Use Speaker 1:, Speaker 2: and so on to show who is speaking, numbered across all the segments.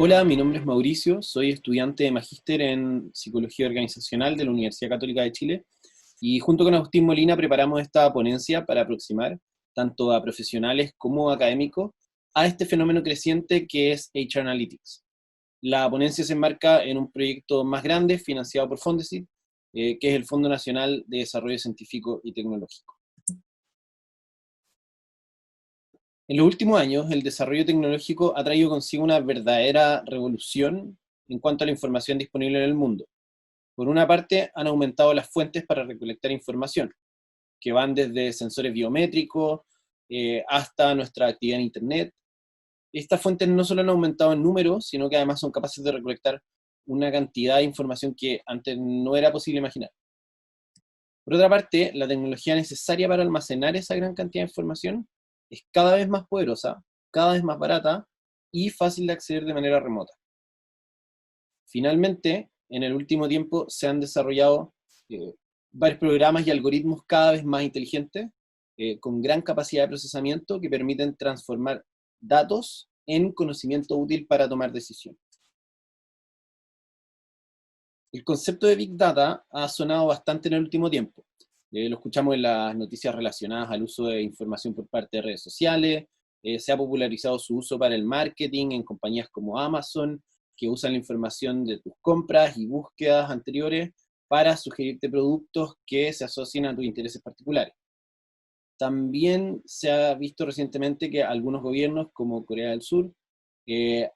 Speaker 1: Hola, mi nombre es Mauricio, soy estudiante de magíster en Psicología Organizacional de la Universidad Católica de Chile y junto con Agustín Molina preparamos esta ponencia para aproximar tanto a profesionales como a académicos a este fenómeno creciente que es HR Analytics. La ponencia se enmarca en un proyecto más grande financiado por Fondesit, que es el Fondo Nacional de Desarrollo Científico y Tecnológico. En los últimos años, el desarrollo tecnológico ha traído consigo una verdadera revolución en cuanto a la información disponible en el mundo. Por una parte, han aumentado las fuentes para recolectar información, que van desde sensores biométricos hasta nuestra actividad en Internet. Estas fuentes no solo han aumentado en número, sino que además son capaces de recolectar una cantidad de información que antes no era posible imaginar. Por otra parte, la tecnología necesaria para almacenar esa gran cantidad de información es cada vez más poderosa, cada vez más barata y fácil de acceder de manera remota. Finalmente, en el último tiempo se han desarrollado eh, varios programas y algoritmos cada vez más inteligentes, con gran capacidad de procesamiento que permiten transformar datos en conocimiento útil para tomar decisiones. El concepto de Big Data ha sonado bastante en el último tiempo. Lo escuchamos en las noticias relacionadas al uso de información por parte de redes sociales, se ha popularizado su uso para el marketing en compañías como Amazon, que usan la información de tus compras y búsquedas anteriores para sugerirte productos que se asocien a tus intereses particulares. También se ha visto recientemente que algunos gobiernos, como Corea del Sur, eh,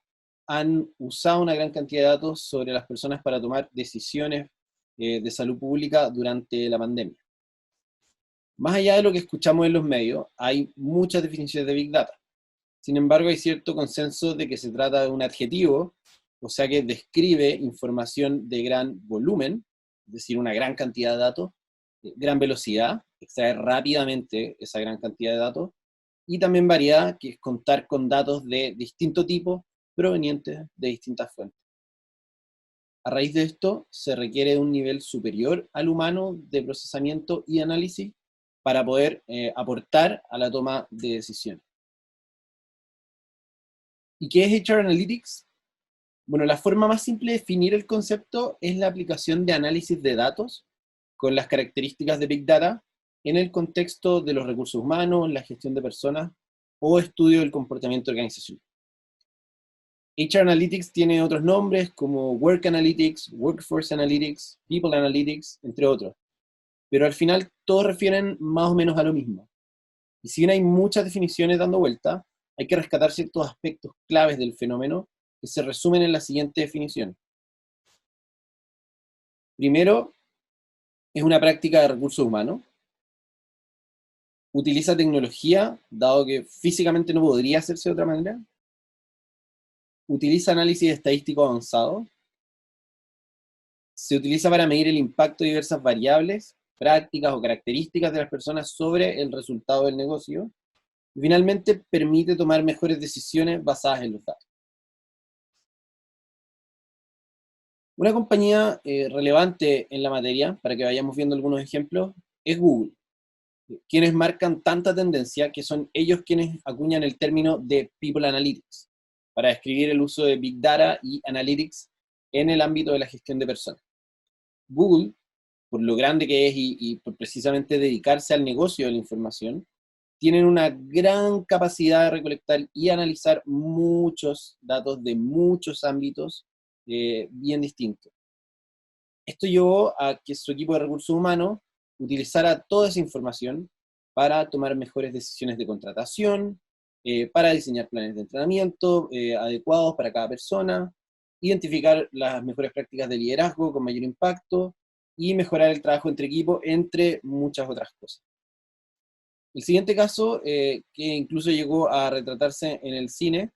Speaker 1: han usado una gran cantidad de datos sobre las personas para tomar decisiones de salud pública durante la pandemia. Más allá de lo que escuchamos en los medios, hay muchas definiciones de Big Data. Sin embargo, hay cierto consenso de que se trata de un adjetivo, o sea que describe información de gran volumen, es decir, una gran cantidad de datos, gran velocidad, extraer rápidamente esa gran cantidad de datos, y también variedad, que es contar con datos de distinto tipo provenientes de distintas fuentes. A raíz de esto, se requiere un nivel superior al humano de procesamiento y análisis para poder aportar a la toma de decisiones. ¿Y qué es HR Analytics? Bueno, la forma más simple de definir el concepto es la aplicación de análisis de datos con las características de Big Data en el contexto de los recursos humanos, la gestión de personas o estudio del comportamiento organizacional. HR Analytics tiene otros nombres como Work Analytics, Workforce Analytics, People Analytics, entre otros, pero al final todos refieren más o menos a lo mismo. Y si bien hay muchas definiciones dando vuelta, hay que rescatar ciertos aspectos claves del fenómeno que se resumen en la siguiente definición. Primero, es una práctica de recursos humanos. Utiliza tecnología, dado que físicamente no podría hacerse de otra manera. Utiliza análisis estadístico avanzado. Se utiliza para medir el impacto de diversas variables, prácticas o características de las personas sobre el resultado del negocio. Y finalmente, permite tomar mejores decisiones basadas en los datos. Una compañía relevante en la materia, para que vayamos viendo algunos ejemplos, es Google, quienes marcan tanta tendencia que son ellos quienes acuñan el término de People Analytics, para describir el uso de Big Data y Analytics en el ámbito de la gestión de personas. Google, por lo grande que es y por precisamente dedicarse al negocio de la información, tienen una gran capacidad de recolectar y analizar muchos datos de muchos ámbitos bien distintos. Esto llevó a que su equipo de recursos humanos utilizara toda esa información para tomar mejores decisiones de contratación, para diseñar planes de entrenamiento adecuados para cada persona, identificar las mejores prácticas de liderazgo con mayor impacto y mejorar el trabajo entre equipo, entre muchas otras cosas. El siguiente caso, que incluso llegó a retratarse en el cine,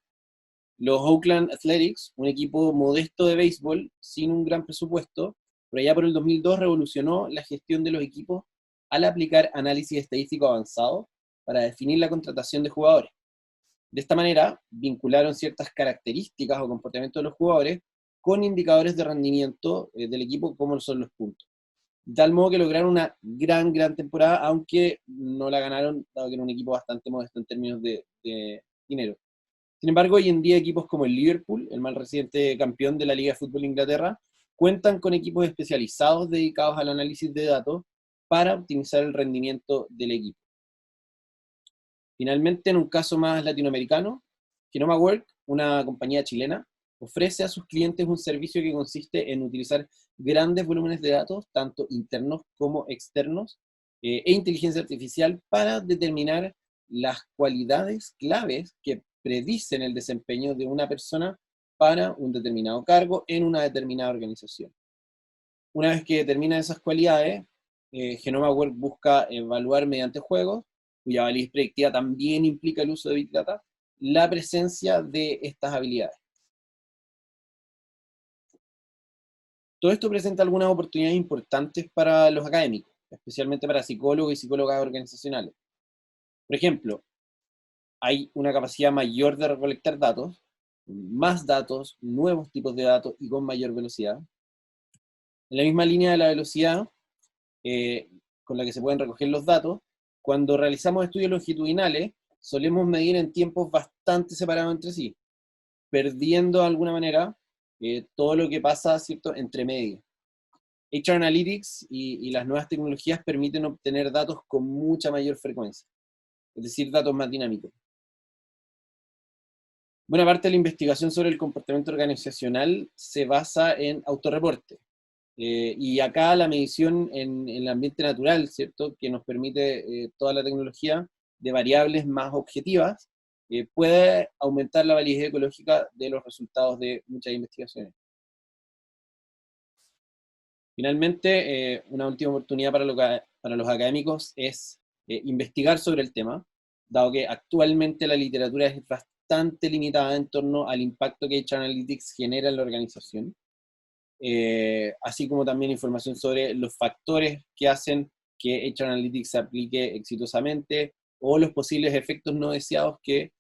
Speaker 1: los Oakland Athletics, un equipo modesto de béisbol sin un gran presupuesto, pero allá por el 2002 revolucionó la gestión de los equipos al aplicar análisis estadístico avanzado para definir la contratación de jugadores. De esta manera, vincularon ciertas características o comportamientos de los jugadores con indicadores de rendimiento del equipo, como son los puntos. De tal modo que lograron una gran temporada, aunque no la ganaron, dado que era un equipo bastante modesto en términos de dinero. Sin embargo, hoy en día equipos como el Liverpool, el más reciente campeón de la Liga de Fútbol de Inglaterra, cuentan con equipos especializados dedicados al análisis de datos para optimizar el rendimiento del equipo. Finalmente, en un caso más latinoamericano, Genoma Work, una compañía chilena, ofrece a sus clientes un servicio que consiste en utilizar grandes volúmenes de datos, tanto internos como externos, e inteligencia artificial para determinar las cualidades claves que predicen el desempeño de una persona para un determinado cargo en una determinada organización. Una vez que determina esas cualidades, Genoma Work busca evaluar mediante juegos, cuya validez predictiva también implica el uso de Big Data, la presencia de estas habilidades. Todo esto presenta algunas oportunidades importantes para los académicos, especialmente para psicólogos y psicólogas organizacionales. Por ejemplo, hay una capacidad mayor de recolectar datos, más datos, nuevos tipos de datos y con mayor velocidad. En la misma línea de la velocidad, eh, con la que se pueden recoger los datos, cuando realizamos estudios longitudinales, solemos medir en tiempos bastante separados entre sí, perdiendo de alguna manera todo lo que pasa, ¿cierto?, entre medio. HR Analytics y las nuevas tecnologías permiten obtener datos con mucha mayor frecuencia, es decir, datos más dinámicos. Buena parte de la investigación sobre el comportamiento organizacional se basa en autorreporte. Y acá la medición en el ambiente natural, ¿cierto?, que nos permite toda la tecnología de variables más objetivas, puede aumentar la validez ecológica de los resultados de muchas investigaciones. Finalmente, una última oportunidad para los académicos es investigar sobre el tema, dado que actualmente la literatura es bastante limitada en torno al impacto que HR Analytics genera en la organización, así como también información sobre los factores que hacen que HR Analytics se aplique exitosamente o los posibles efectos no deseados que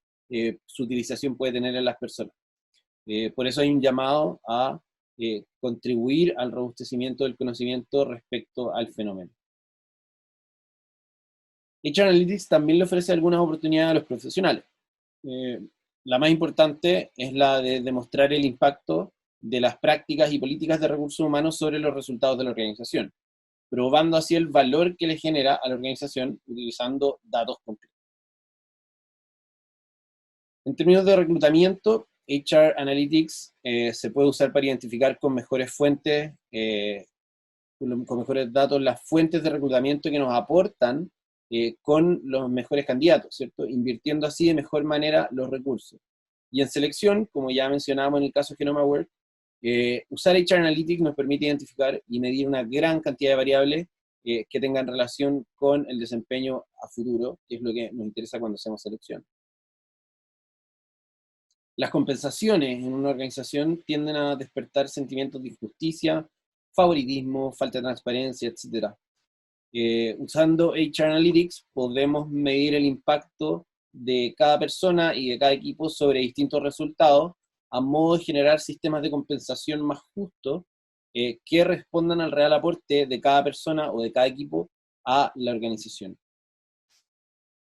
Speaker 1: su utilización puede tener en las personas. Por eso hay un llamado a contribuir al robustecimiento del conocimiento respecto al fenómeno. HR Analytics también le ofrece algunas oportunidades a los profesionales. La más importante es la de demostrar el impacto de las prácticas y políticas de recursos humanos sobre los resultados de la organización, probando así el valor que le genera a la organización utilizando datos concretos. En términos de reclutamiento, HR Analytics se puede usar para identificar con mejores fuentes, con mejores datos, las fuentes de reclutamiento que nos aportan con los mejores candidatos, ¿cierto? Invirtiendo así de mejor manera los recursos. Y en selección, como ya mencionábamos en el caso de Genoma Work, usar HR Analytics nos permite identificar y medir una gran cantidad de variables que tengan relación con el desempeño a futuro, que es lo que nos interesa cuando hacemos selección. Las compensaciones en una organización tienden a despertar sentimientos de injusticia, favoritismo, falta de transparencia, etc. Usando HR Analytics podemos medir el impacto de cada persona y de cada equipo sobre distintos resultados a modo de generar sistemas de compensación más justos que respondan al real aporte de cada persona o de cada equipo a la organización.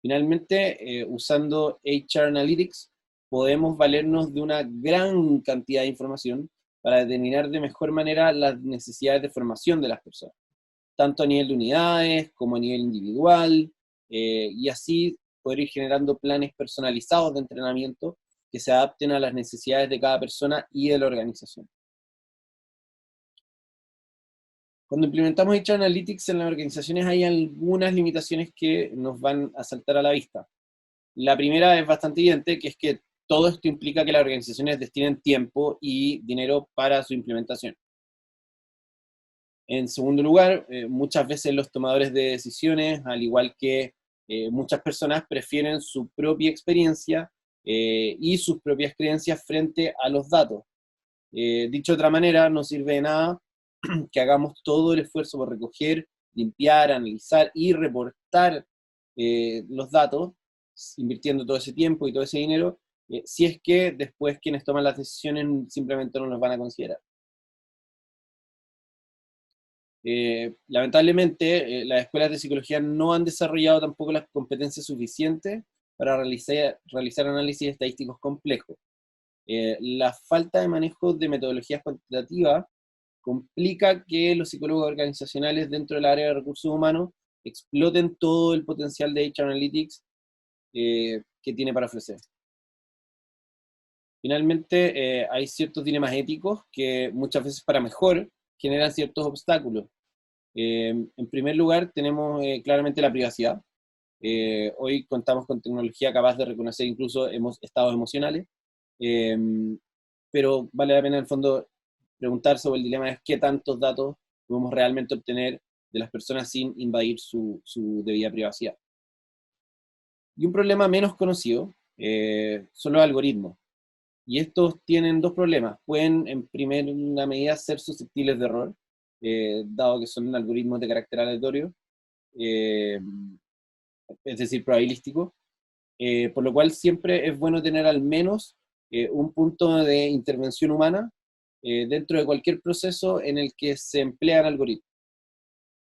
Speaker 1: Finalmente, usando HR Analytics, podemos valernos de una gran cantidad de información para determinar de mejor manera las necesidades de formación de las personas, tanto a nivel de unidades como a nivel individual, y así poder ir generando planes personalizados de entrenamiento que se adapten a las necesidades de cada persona y de la organización. Cuando implementamos HR Analytics en las organizaciones hay algunas limitaciones que nos van a saltar a la vista. La primera es bastante evidente, que es que todo esto implica que las organizaciones destinen tiempo y dinero para su implementación. En segundo lugar, muchas veces los tomadores de decisiones, al igual que muchas personas, prefieren su propia experiencia y sus propias creencias frente a los datos. Dicho de otra manera, no sirve de nada que hagamos todo el esfuerzo por recoger, limpiar, analizar y reportar los datos, invirtiendo todo ese tiempo y todo ese dinero, si es que después quienes toman las decisiones simplemente no los van a considerar. Lamentablemente, las escuelas de psicología no han desarrollado tampoco las competencias suficientes para realizar análisis estadísticos complejos. La falta de manejo de metodologías cuantitativas complica que los psicólogos organizacionales dentro del área de recursos humanos exploten todo el potencial de HR Analytics que tiene para ofrecer. Finalmente, hay ciertos dilemas éticos que muchas veces para mejor generan ciertos obstáculos. En primer lugar, tenemos claramente la privacidad. Hoy contamos con tecnología capaz de reconocer incluso estados emocionales, pero vale la pena en el fondo preguntarse, o el dilema es qué tantos datos podemos realmente obtener de las personas sin invadir su debida privacidad. Y un problema menos conocido son los algoritmos. Y estos tienen dos problemas. Pueden, en primera medida, ser susceptibles de error, dado que son algoritmos de carácter aleatorio, es decir, probabilístico, por lo cual siempre es bueno tener al menos un punto de intervención humana dentro de cualquier proceso en el que se emplean algoritmos.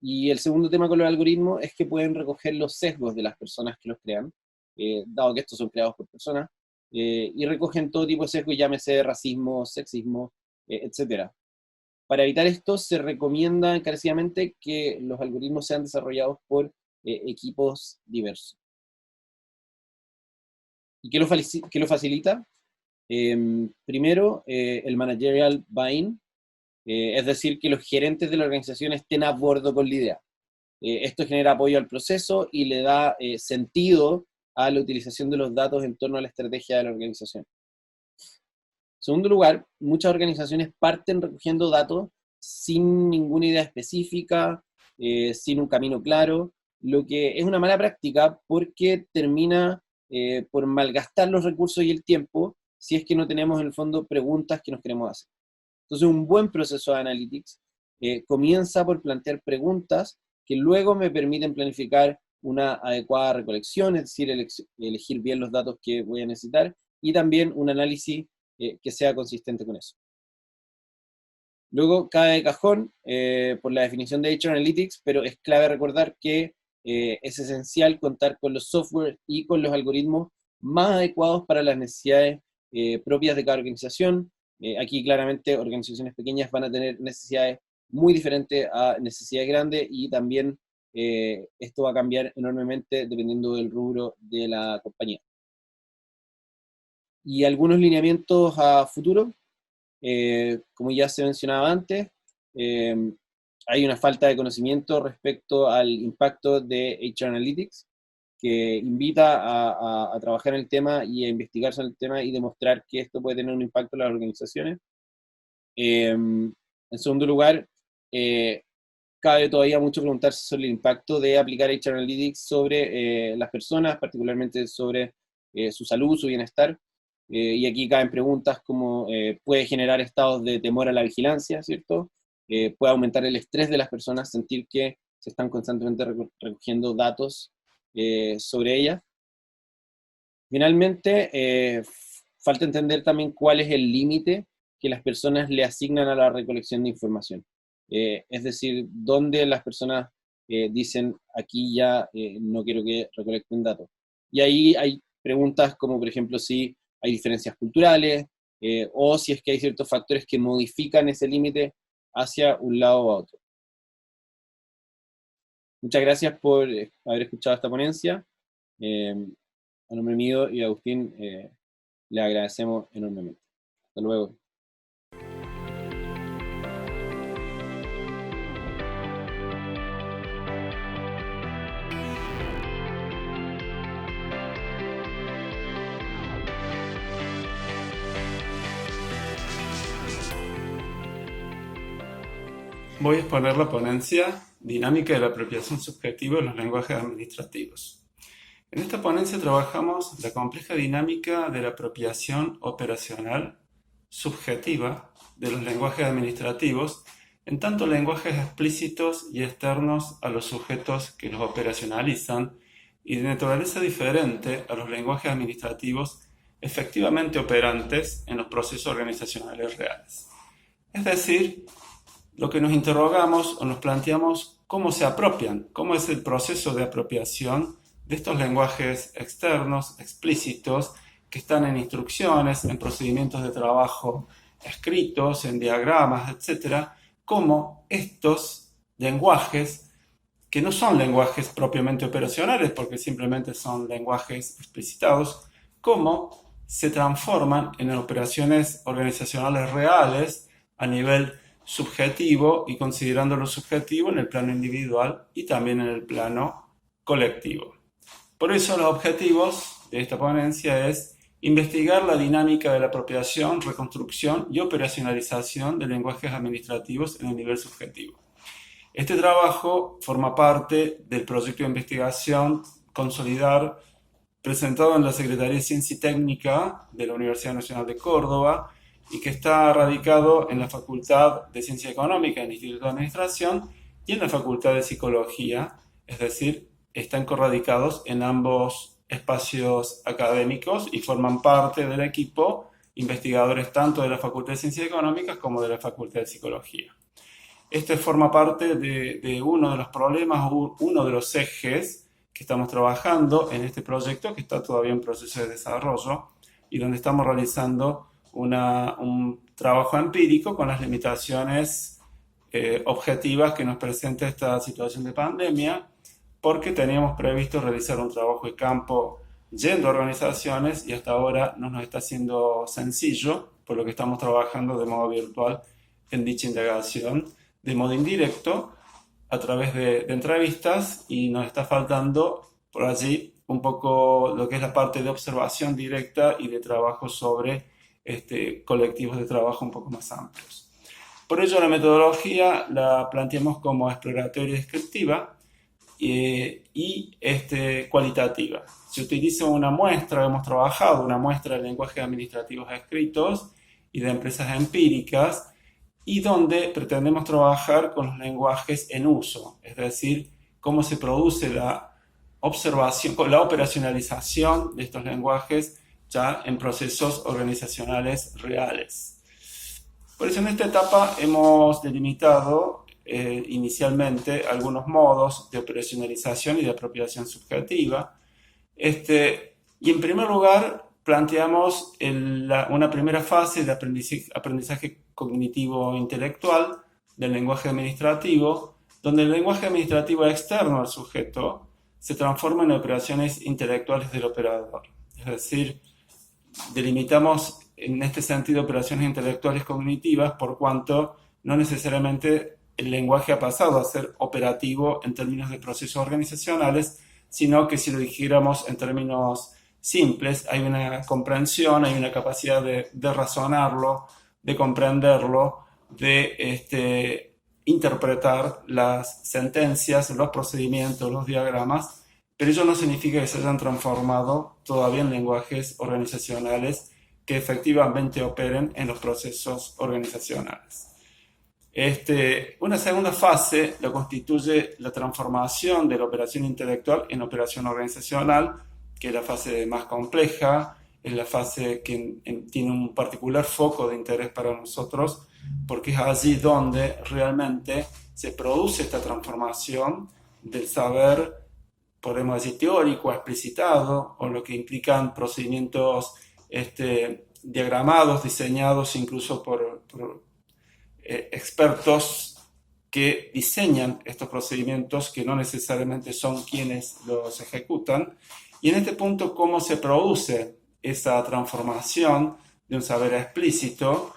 Speaker 1: Y el segundo tema con los algoritmos es que pueden recoger los sesgos de las personas que los crean, dado que estos son creados por personas, y recogen todo tipo de sesgos, llámese racismo, sexismo, etc. Para evitar esto, se recomienda encarecidamente que los algoritmos sean desarrollados por equipos diversos. ¿Y qué lo facilita? Primero, el managerial buy-in, es decir, que los gerentes de la organización estén a bordo con la idea. Esto genera apoyo al proceso y le da sentido a la utilización de los datos en torno a la estrategia de la organización. En segundo lugar, muchas organizaciones parten recogiendo datos sin ninguna idea específica, sin un camino claro, lo que es una mala práctica porque termina por malgastar los recursos y el tiempo si es que no tenemos en el fondo preguntas que nos queremos hacer. Entonces, un buen proceso de analytics comienza por plantear preguntas que luego me permiten planificar una adecuada recolección, es decir, elegir bien los datos que voy a necesitar, y también un análisis que sea consistente con eso. Luego cae de cajón por la definición de HR Analytics, pero es clave recordar que es esencial contar con los software y con los algoritmos más adecuados para las necesidades propias de cada organización. Aquí claramente organizaciones pequeñas van a tener necesidades muy diferentes a necesidades grandes, y también esto va a cambiar enormemente dependiendo del rubro de la compañía. Y algunos lineamientos a futuro, como ya se mencionaba antes, hay una falta de conocimiento respecto al impacto de HR Analytics, que invita a trabajar en el tema y a investigar sobre el tema y demostrar que esto puede tener un impacto en las organizaciones. En segundo lugar, cabe todavía mucho preguntarse sobre el impacto de aplicar HR Analytics sobre las personas, particularmente sobre su salud, su bienestar. Y aquí caben preguntas como puede generar estados de temor a la vigilancia, ¿cierto? Puede aumentar el estrés de las personas, sentir que se están constantemente recogiendo datos sobre ellas. Finalmente, falta entender también cuál es el límite que las personas le asignan a la recolección de información. Es decir, dónde las personas dicen, aquí ya no quiero que recolecten datos. Y ahí hay preguntas como, por ejemplo, si hay diferencias culturales, o si es que hay ciertos factores que modifican ese límite hacia un lado o a otro. Muchas gracias por haber escuchado esta ponencia. A nombre mío y de Agustín, le agradecemos enormemente. Hasta luego.
Speaker 2: Voy a exponer la ponencia Dinámica de la apropiación subjetiva en los lenguajes administrativos. En esta ponencia trabajamos la compleja dinámica de la apropiación operacional subjetiva de los lenguajes administrativos, en tanto lenguajes explícitos y externos a los sujetos que los operacionalizan y de naturaleza diferente a los lenguajes administrativos efectivamente operantes en los procesos organizacionales reales. Es decir, lo que nos interrogamos o nos planteamos cómo se apropian, cómo es el proceso de apropiación de estos lenguajes externos, explícitos, que están en instrucciones, en procedimientos de trabajo escritos, en diagramas, etcétera, como estos lenguajes, que no son lenguajes propiamente operacionales, porque simplemente son lenguajes explicitados, cómo se transforman en operaciones organizacionales reales a nivel subjetivo y considerando lo subjetivo en el plano individual y también en el plano colectivo. Por eso los objetivos de esta ponencia es investigar la dinámica de la apropiación, reconstrucción y operacionalización de lenguajes administrativos en el nivel subjetivo. Este trabajo forma parte del proyecto de investigación Consolidar, presentado en la Secretaría de Ciencia y Técnica de la Universidad Nacional de Córdoba y que está radicado en la Facultad de Ciencia Económica del Instituto de Administración y en la Facultad de Psicología, es decir, están corradicados en ambos espacios académicos y forman parte del equipo investigadores tanto de la Facultad de Ciencias Económicas como de la Facultad de Psicología. Este forma parte de uno de los problemas, uno de los ejes que estamos trabajando en este proyecto, que está todavía en proceso de desarrollo, y donde estamos realizando un trabajo empírico con las limitaciones objetivas que nos presenta esta situación de pandemia, porque teníamos previsto realizar un trabajo de campo yendo a organizaciones y hasta ahora no nos está siendo sencillo, por lo que estamos trabajando de modo virtual en dicha indagación, de modo indirecto, a través de entrevistas, y nos está faltando por allí un poco lo que es la parte de observación directa y de trabajo sobre colectivos de trabajo un poco más amplios. Por ello la la planteamos como exploratoria y descriptiva y cualitativa. Se utiliza una muestra, hemos trabajado una muestra de lenguajes administrativos escritos y de empresas empíricas, y donde pretendemos trabajar con los lenguajes en uso, es decir, cómo se produce la observación, la operacionalización de estos lenguajes ya en procesos organizacionales reales. Por eso en esta etapa hemos delimitado inicialmente algunos modos de operacionalización y de apropiación subjetiva. Y en primer lugar planteamos una primera fase de aprendizaje cognitivo-intelectual del lenguaje administrativo, donde el lenguaje administrativo externo al sujeto se transforma en operaciones intelectuales del operador. Es decir, delimitamos en este sentido operaciones intelectuales cognitivas por cuanto no necesariamente el lenguaje ha pasado a ser operativo en términos de procesos organizacionales, sino que si lo dijéramos en términos simples, hay una comprensión, hay una capacidad de razonarlo, de comprenderlo, de interpretar las sentencias, los procedimientos, los diagramas, pero ello no significa que se hayan transformado todavía en lenguajes organizacionales que efectivamente operen en los procesos organizacionales. Una segunda fase lo constituye la transformación de la operación intelectual en operación organizacional, que es la fase más compleja, es la fase que tiene un particular foco de interés para nosotros, porque es allí donde realmente se produce esta transformación del saber, podemos decir, teórico, explicitado, o lo que implican procedimientos diagramados, diseñados incluso por expertos que diseñan estos procedimientos, que no necesariamente son quienes los ejecutan. Y en este punto, ¿cómo se produce esa transformación de un saber explícito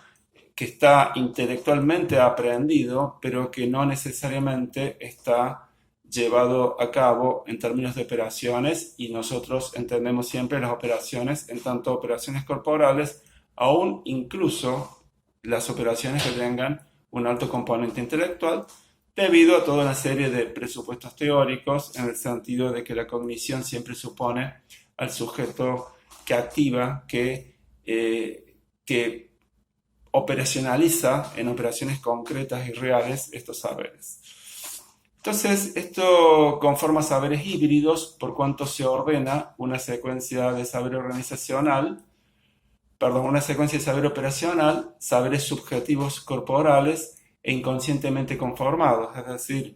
Speaker 2: que está intelectualmente aprendido, pero que no necesariamente está llevado a cabo en términos de operaciones? Y nosotros entendemos siempre las operaciones en tanto operaciones corporales, aún incluso las operaciones que tengan un alto componente intelectual, debido a toda una serie de presupuestos teóricos, en el sentido de que la cognición siempre supone al sujeto que activa, que operacionaliza en operaciones concretas y reales estos saberes. Entonces, esto conforma saberes híbridos por cuanto se ordena una secuencia de saber operacional, saberes subjetivos corporales e inconscientemente conformados. Es decir,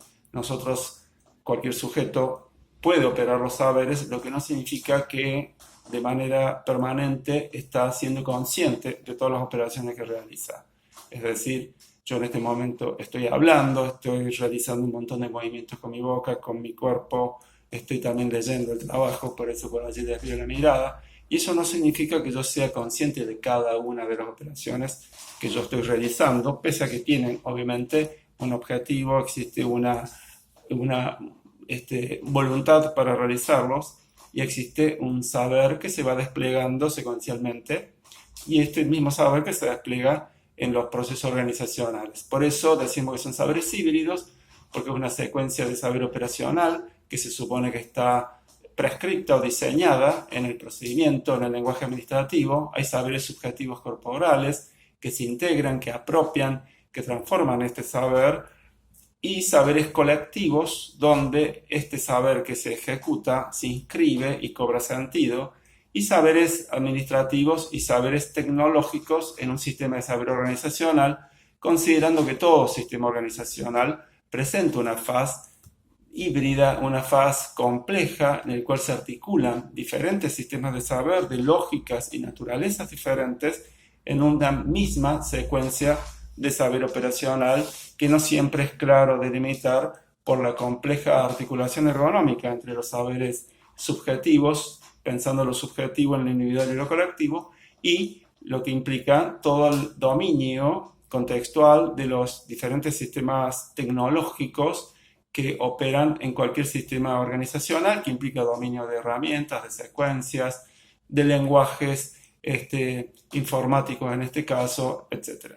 Speaker 2: cualquier sujeto puede operar los saberes, lo que no significa que de manera permanente está siendo consciente de todas las operaciones que realiza. Es decir, yo en este momento estoy hablando, estoy realizando un montón de movimientos con mi boca, con mi cuerpo, estoy también leyendo el trabajo, por eso por allí desvío la mirada. Y eso no significa que yo sea consciente de cada una de las operaciones que yo estoy realizando, pese a que tienen obviamente un objetivo, existe una voluntad para realizarlos y existe un saber que se va desplegando secuencialmente y este mismo saber que se despliega en los procesos organizacionales. Por eso decimos que son saberes híbridos, porque es una secuencia de saber operacional que se supone que está prescripta o diseñada en el procedimiento, en el lenguaje administrativo. Hay saberes subjetivos corporales que se integran, que apropian, que transforman este saber, y saberes colectivos donde este saber que se ejecuta se inscribe y cobra sentido, y saberes administrativos y saberes tecnológicos en un sistema de saber organizacional, considerando que todo sistema organizacional presenta una faz híbrida, una faz compleja en el cual se articulan diferentes sistemas de saber de lógicas y naturalezas diferentes en una misma secuencia de saber operacional que no siempre es claro delimitar por la compleja articulación ergonómica entre los saberes subjetivos, pensando lo subjetivo en lo individual y lo colectivo, y lo que implica todo el dominio contextual de los diferentes sistemas tecnológicos que operan en cualquier sistema organizacional, que implica dominio de herramientas, de secuencias, de lenguajes informáticos en este caso, etc.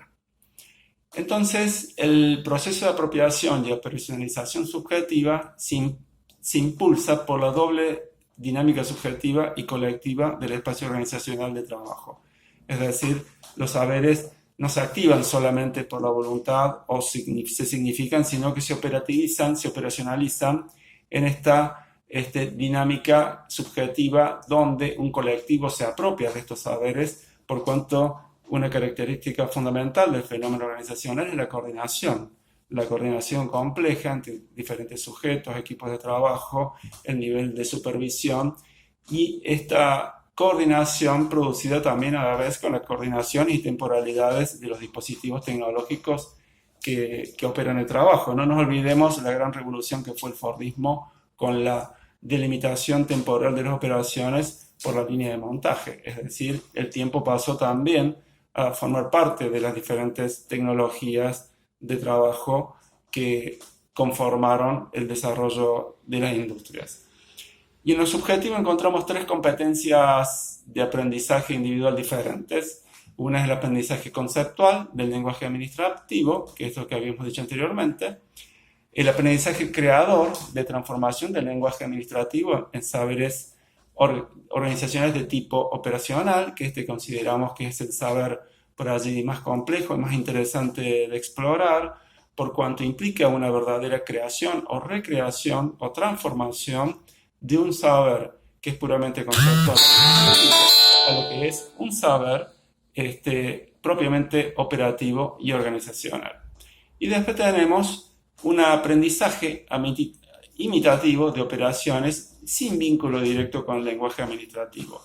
Speaker 2: Entonces, el proceso de apropiación y operacionalización subjetiva se impulsa por la doble dinámica subjetiva y colectiva del espacio organizacional de trabajo. Es decir, los saberes no se activan solamente por la voluntad o se significan, sino que se operativizan, se operacionalizan en esta dinámica subjetiva donde un colectivo se apropia de estos saberes, por cuanto una característica fundamental del fenómeno organizacional es la coordinación compleja entre diferentes sujetos, equipos de trabajo, el nivel de supervisión y esta coordinación producida también a la vez con la coordinación y temporalidades de los dispositivos tecnológicos que operan el trabajo. No nos olvidemos la gran revolución que fue el Fordismo con la delimitación temporal de las operaciones por la línea de montaje. Es decir, el tiempo pasó también a formar parte de las diferentes tecnologías de trabajo que conformaron el desarrollo de las industrias. Y en lo subjetivo encontramos tres competencias de aprendizaje individual diferentes. Una es el aprendizaje conceptual del lenguaje administrativo, que es lo que habíamos dicho anteriormente. El aprendizaje creador de transformación del lenguaje administrativo en saberes organizacionales de tipo operacional, que consideramos que es el saber por allí más complejo y más interesante de explorar, por cuanto implica una verdadera creación o recreación o transformación de un saber que es puramente conceptual a lo que es un saber propiamente operativo y organizacional. Y después tenemos un aprendizaje imitativo de operaciones sin vínculo directo con el lenguaje administrativo,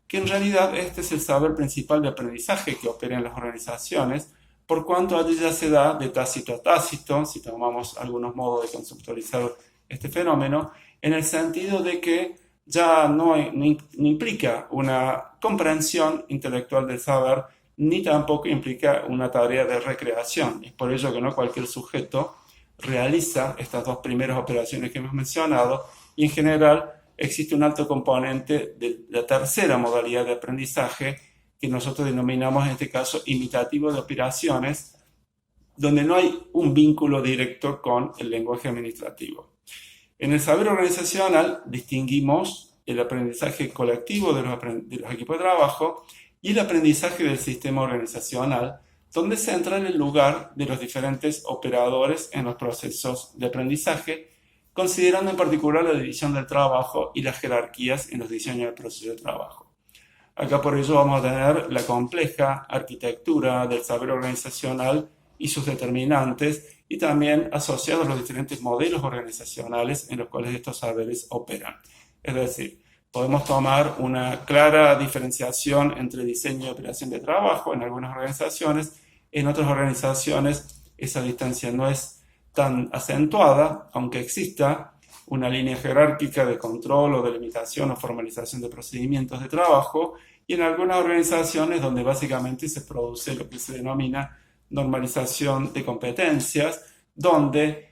Speaker 2: que en realidad este es el saber principal de aprendizaje que opera en las organizaciones, por cuanto allí ya se da de tácito a tácito, si tomamos algunos modos de conceptualizar este fenómeno, en el sentido de que ya no implica una comprensión intelectual del saber, ni tampoco implica una tarea de recreación. Es por ello que no cualquier sujeto realiza estas dos primeras operaciones que hemos mencionado, y en general existe un alto componente de la tercera modalidad de aprendizaje que nosotros denominamos en este caso imitativo de operaciones, donde no hay un vínculo directo con el lenguaje administrativo. En el saber organizacional distinguimos el aprendizaje colectivo de los equipos de trabajo y el aprendizaje del sistema organizacional, donde se entra en el lugar de los diferentes operadores en los procesos de aprendizaje, considerando en particular la división del trabajo y las jerarquías en los diseños del proceso de trabajo. Acá por ello vamos a tener la compleja arquitectura del saber organizacional y sus determinantes, y también asociados a los diferentes modelos organizacionales en los cuales estos saberes operan. Es decir, podemos tomar una clara diferenciación entre diseño y operación de trabajo en algunas organizaciones. En otras organizaciones esa distancia no es tan acentuada, aunque exista una línea jerárquica de control o delimitación o formalización de procedimientos de trabajo, y en algunas organizaciones donde básicamente se produce lo que se denomina normalización de competencias, donde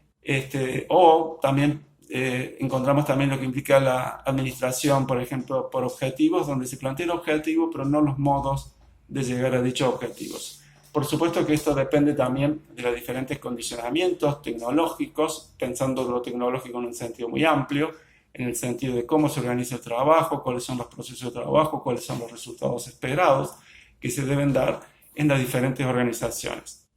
Speaker 2: o también encontramos también lo que implica la administración, por ejemplo, por objetivos, donde se plantea el objetivo, pero no los modos de llegar a dichos objetivos. Por supuesto que esto depende también de los diferentes condicionamientos tecnológicos, pensando lo tecnológico en un sentido muy amplio, en el sentido de cómo se organiza el trabajo, cuáles son los procesos de trabajo, cuáles son los resultados esperados que se deben dar en las diferentes organizaciones.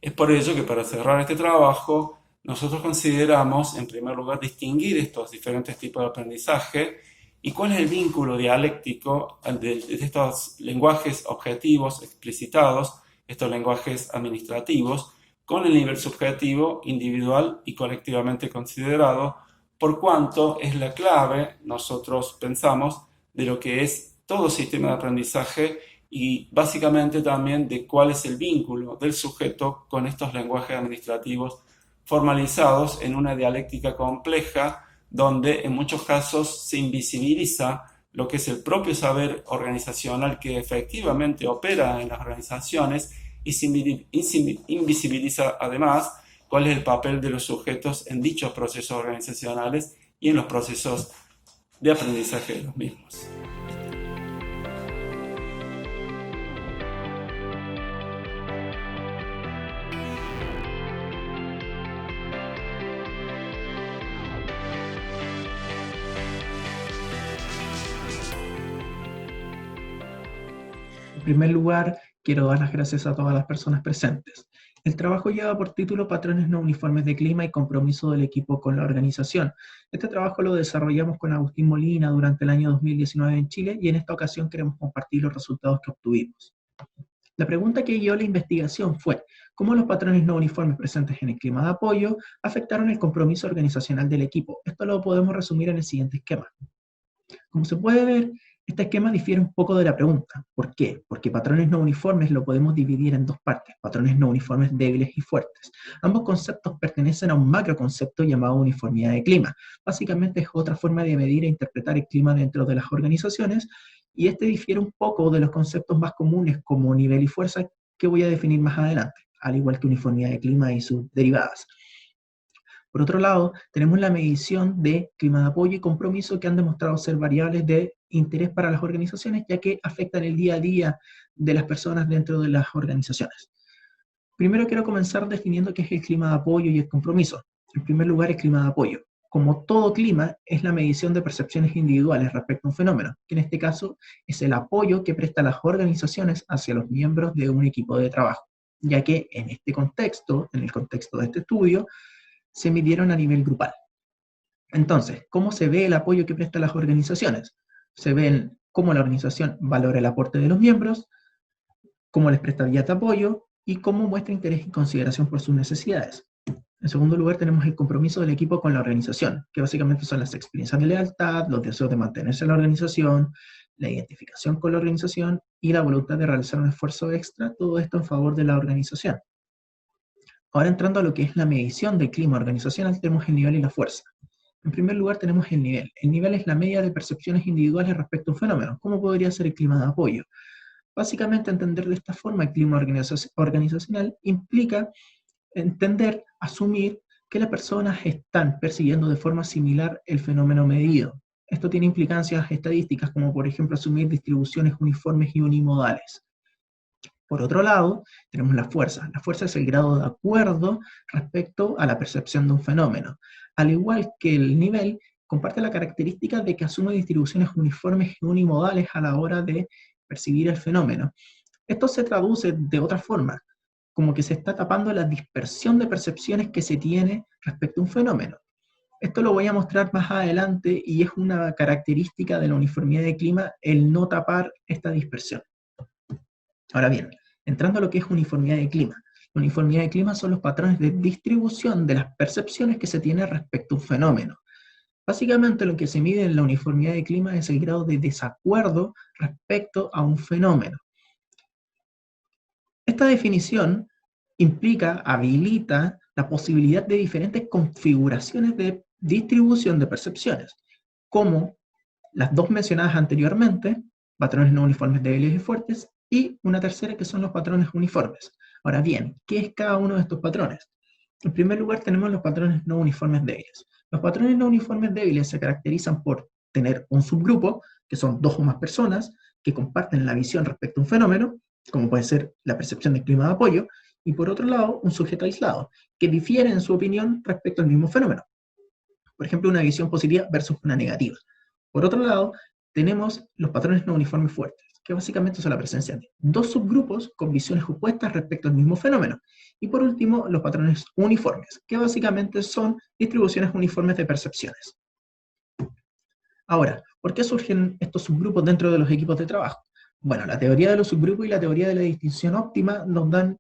Speaker 2: Es por ello que para cerrar este trabajo, nosotros consideramos, en primer lugar, distinguir estos diferentes tipos de aprendizaje y cuál es el vínculo dialéctico de estos lenguajes objetivos explicitados, estos lenguajes administrativos, con el nivel subjetivo, individual y colectivamente considerado, por cuanto es la clave, nosotros pensamos, de lo que es todo sistema de aprendizaje y básicamente también de cuál es el vínculo del sujeto con estos lenguajes administrativos formalizados en una dialéctica compleja, donde en muchos casos se invisibiliza lo que es el propio saber organizacional que efectivamente opera en las organizaciones, y se invisibiliza además cuál es el papel de los sujetos en dichos procesos organizacionales y en los procesos de aprendizaje de los mismos.
Speaker 3: En primer lugar, quiero dar las gracias a todas las personas presentes. El trabajo lleva por título Patrones no uniformes de clima y compromiso del equipo con la organización. Este trabajo lo desarrollamos con Agustín Molina durante el año 2019 en Chile, y en esta ocasión queremos compartir los resultados que obtuvimos. La pregunta que guió la investigación fue: ¿cómo los patrones no uniformes presentes en el clima de apoyo afectaron el compromiso organizacional del equipo? Esto lo podemos resumir en el siguiente esquema. Como se puede ver, este esquema difiere un poco de la pregunta. ¿Por qué? Porque patrones no uniformes lo podemos dividir en dos partes: patrones no uniformes débiles y fuertes. Ambos conceptos pertenecen a un macroconcepto llamado uniformidad de clima. Básicamente es otra forma de medir e interpretar el clima dentro de las organizaciones, y este difiere un poco de los conceptos más comunes como nivel y fuerza, que voy a definir más adelante, al igual que uniformidad de clima y sus derivadas. Por otro lado, tenemos la medición de clima de apoyo y compromiso, que han demostrado ser variables de interés para las organizaciones, ya que afectan el día a día de las personas dentro de las organizaciones. Primero quiero comenzar definiendo qué es el clima de apoyo y el compromiso. En primer lugar, el clima de apoyo. Como todo clima, es la medición de percepciones individuales respecto a un fenómeno, que en este caso es el apoyo que prestan las organizaciones hacia los miembros de un equipo de trabajo, ya que en este contexto, en el contexto de este estudio, se midieron a nivel grupal. Entonces, ¿cómo se ve el apoyo que prestan las organizaciones? Se ve cómo la organización valora el aporte de los miembros, cómo les presta vías de apoyo y cómo muestra interés y consideración por sus necesidades. En segundo lugar, tenemos el compromiso del equipo con la organización, que básicamente son las experiencias de lealtad, los deseos de mantenerse en la organización, la identificación con la organización y la voluntad de realizar un esfuerzo extra, todo esto en favor de la organización. Ahora, entrando a lo que es la medición del clima organizacional, tenemos el nivel y la fuerza. En primer lugar tenemos el nivel. El nivel es la media de percepciones individuales respecto a un fenómeno. ¿Cómo podría ser el clima de apoyo? Básicamente, entender de esta forma el clima organizacional implica entender, asumir que las personas están percibiendo de forma similar el fenómeno medido. Esto tiene implicancias estadísticas, como por ejemplo asumir distribuciones uniformes y unimodales. Por otro lado, tenemos la fuerza. La fuerza es el grado de acuerdo respecto a la percepción de un fenómeno. Al igual que el nivel, comparte la característica de que asume distribuciones uniformes y unimodales a la hora de percibir el fenómeno. Esto se traduce de otra forma, como que se está tapando la dispersión de percepciones que se tiene respecto a un fenómeno. Esto lo voy a mostrar más adelante, y es una característica de la uniformidad de clima el no tapar esta dispersión. Ahora bien, entrando a lo que es uniformidad de clima. Uniformidad de clima son los patrones de distribución de las percepciones que se tiene respecto a un fenómeno. Básicamente lo que se mide en la uniformidad de clima es el grado de desacuerdo respecto a un fenómeno. Esta definición habilita la posibilidad de diferentes configuraciones de distribución de percepciones, como las dos mencionadas anteriormente, patrones no uniformes débiles y fuertes, y una tercera que son los patrones uniformes. Ahora bien, ¿qué es cada uno de estos patrones? En primer lugar tenemos los patrones no uniformes débiles. Los patrones no uniformes débiles se caracterizan por tener un subgrupo, que son dos o más personas, que comparten la visión respecto a un fenómeno, como puede ser la percepción del clima de apoyo, y por otro lado, un sujeto aislado, que difiere en su opinión respecto al mismo fenómeno. Por ejemplo, una visión positiva versus una negativa. Por otro lado, tenemos los patrones no uniformes fuertes, que básicamente son la presencia de dos subgrupos con visiones opuestas respecto al mismo fenómeno. Y por último, los patrones uniformes, que básicamente son distribuciones uniformes de percepciones. Ahora, ¿por qué surgen estos subgrupos dentro de los equipos de trabajo? Bueno, la teoría de los subgrupos y la teoría de la distinción óptima nos dan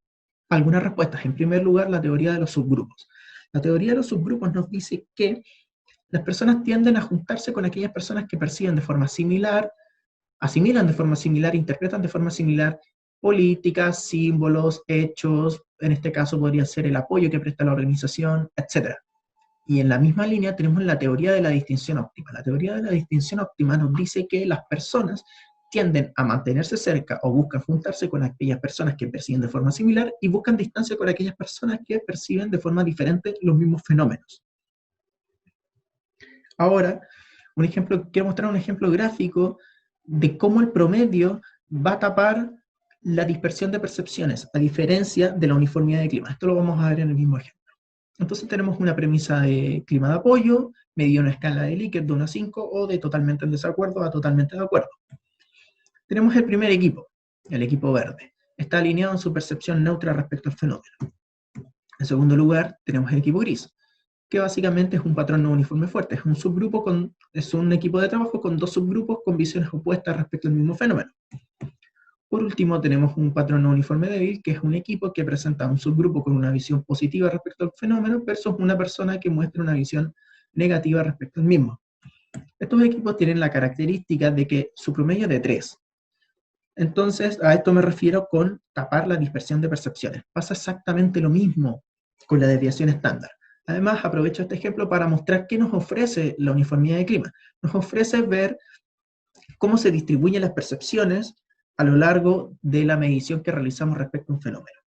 Speaker 3: algunas respuestas. En primer lugar, la teoría de los subgrupos. La teoría de los subgrupos nos dice que las personas tienden a juntarse con aquellas personas que perciben de forma similar, asimilan de forma similar, interpretan de forma similar políticas, símbolos, hechos, en este caso podría ser el apoyo que presta la organización, etc. Y en la misma línea tenemos la teoría de la distinción óptima. La teoría de la distinción óptima nos dice que las personas tienden a mantenerse cerca o buscan juntarse con aquellas personas que perciben de forma similar y buscan distancia con aquellas personas que perciben de forma diferente los mismos fenómenos. Ahora, quiero mostrar un ejemplo gráfico de cómo el promedio va a tapar la dispersión de percepciones, a diferencia de la uniformidad de clima. Esto lo vamos a ver en el mismo ejemplo. Entonces tenemos una premisa de clima de apoyo, medido en una escala de Likert de 1 a 5, o de totalmente en desacuerdo a totalmente de acuerdo. Tenemos el primer equipo, el equipo verde. Está alineado en su percepción neutra respecto al fenómeno. En segundo lugar, tenemos el equipo gris, que básicamente es un patrón no uniforme fuerte. Es un equipo de trabajo con dos subgrupos con visiones opuestas respecto al mismo fenómeno. Por último, tenemos un patrón no uniforme débil, que es un equipo que presenta un subgrupo con una visión positiva respecto al fenómeno versus una persona que muestra una visión negativa respecto al mismo. Estos equipos tienen la característica de que su promedio es de 3. Entonces, a esto me refiero con tapar la dispersión de percepciones. Pasa exactamente lo mismo con la desviación estándar. Además, aprovecho este ejemplo para mostrar qué nos ofrece la uniformidad de clima. Nos ofrece ver cómo se distribuyen las percepciones a lo largo de la medición que realizamos respecto a un fenómeno.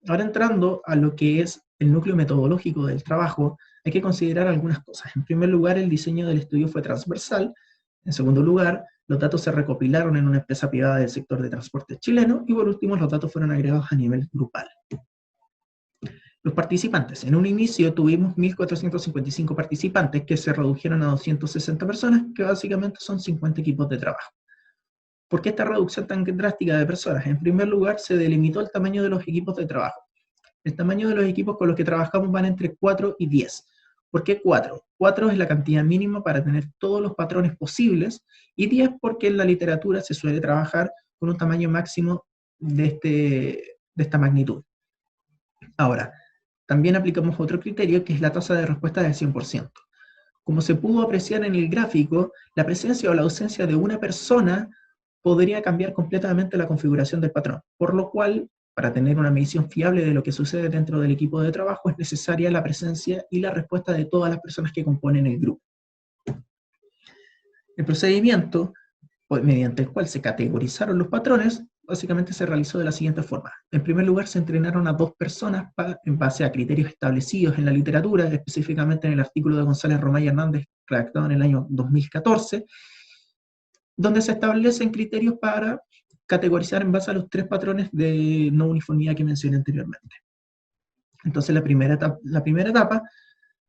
Speaker 3: Ahora entrando a lo que es el núcleo metodológico del trabajo, hay que considerar algunas cosas. En primer lugar, el diseño del estudio fue transversal. En segundo lugar, los datos se recopilaron en una empresa privada del sector de transporte chileno. Y por último, los datos fueron agregados a nivel grupal. Los participantes. En un inicio tuvimos 1.455 participantes que se redujeron a 260 personas, que básicamente son 50 equipos de trabajo. ¿Por qué esta reducción tan drástica de personas? En primer lugar, se delimitó el tamaño de los equipos de trabajo. El tamaño de los equipos con los que trabajamos van entre 4 y 10. ¿Por qué 4? 4 es la cantidad mínima para tener todos los patrones posibles, y 10 porque en la literatura se suele trabajar con un tamaño máximo de esta magnitud. Ahora, también aplicamos otro criterio que es la tasa de respuesta del 100%. Como se pudo apreciar en el gráfico, la presencia o la ausencia de una persona podría cambiar completamente la configuración del patrón, por lo cual, para tener una medición fiable de lo que sucede dentro del equipo de trabajo, es necesaria la presencia y la respuesta de todas las personas que componen el grupo. El procedimiento, mediante el cual se categorizaron los patrones, básicamente se realizó de la siguiente forma. En primer lugar, se entrenaron a 2 personas en base a criterios establecidos en la literatura, específicamente en el artículo de González Romay Hernández, redactado en el año 2014, donde se establecen criterios para categorizar en base a los 3 patrones de no uniformidad que mencioné anteriormente. Entonces, la primera etapa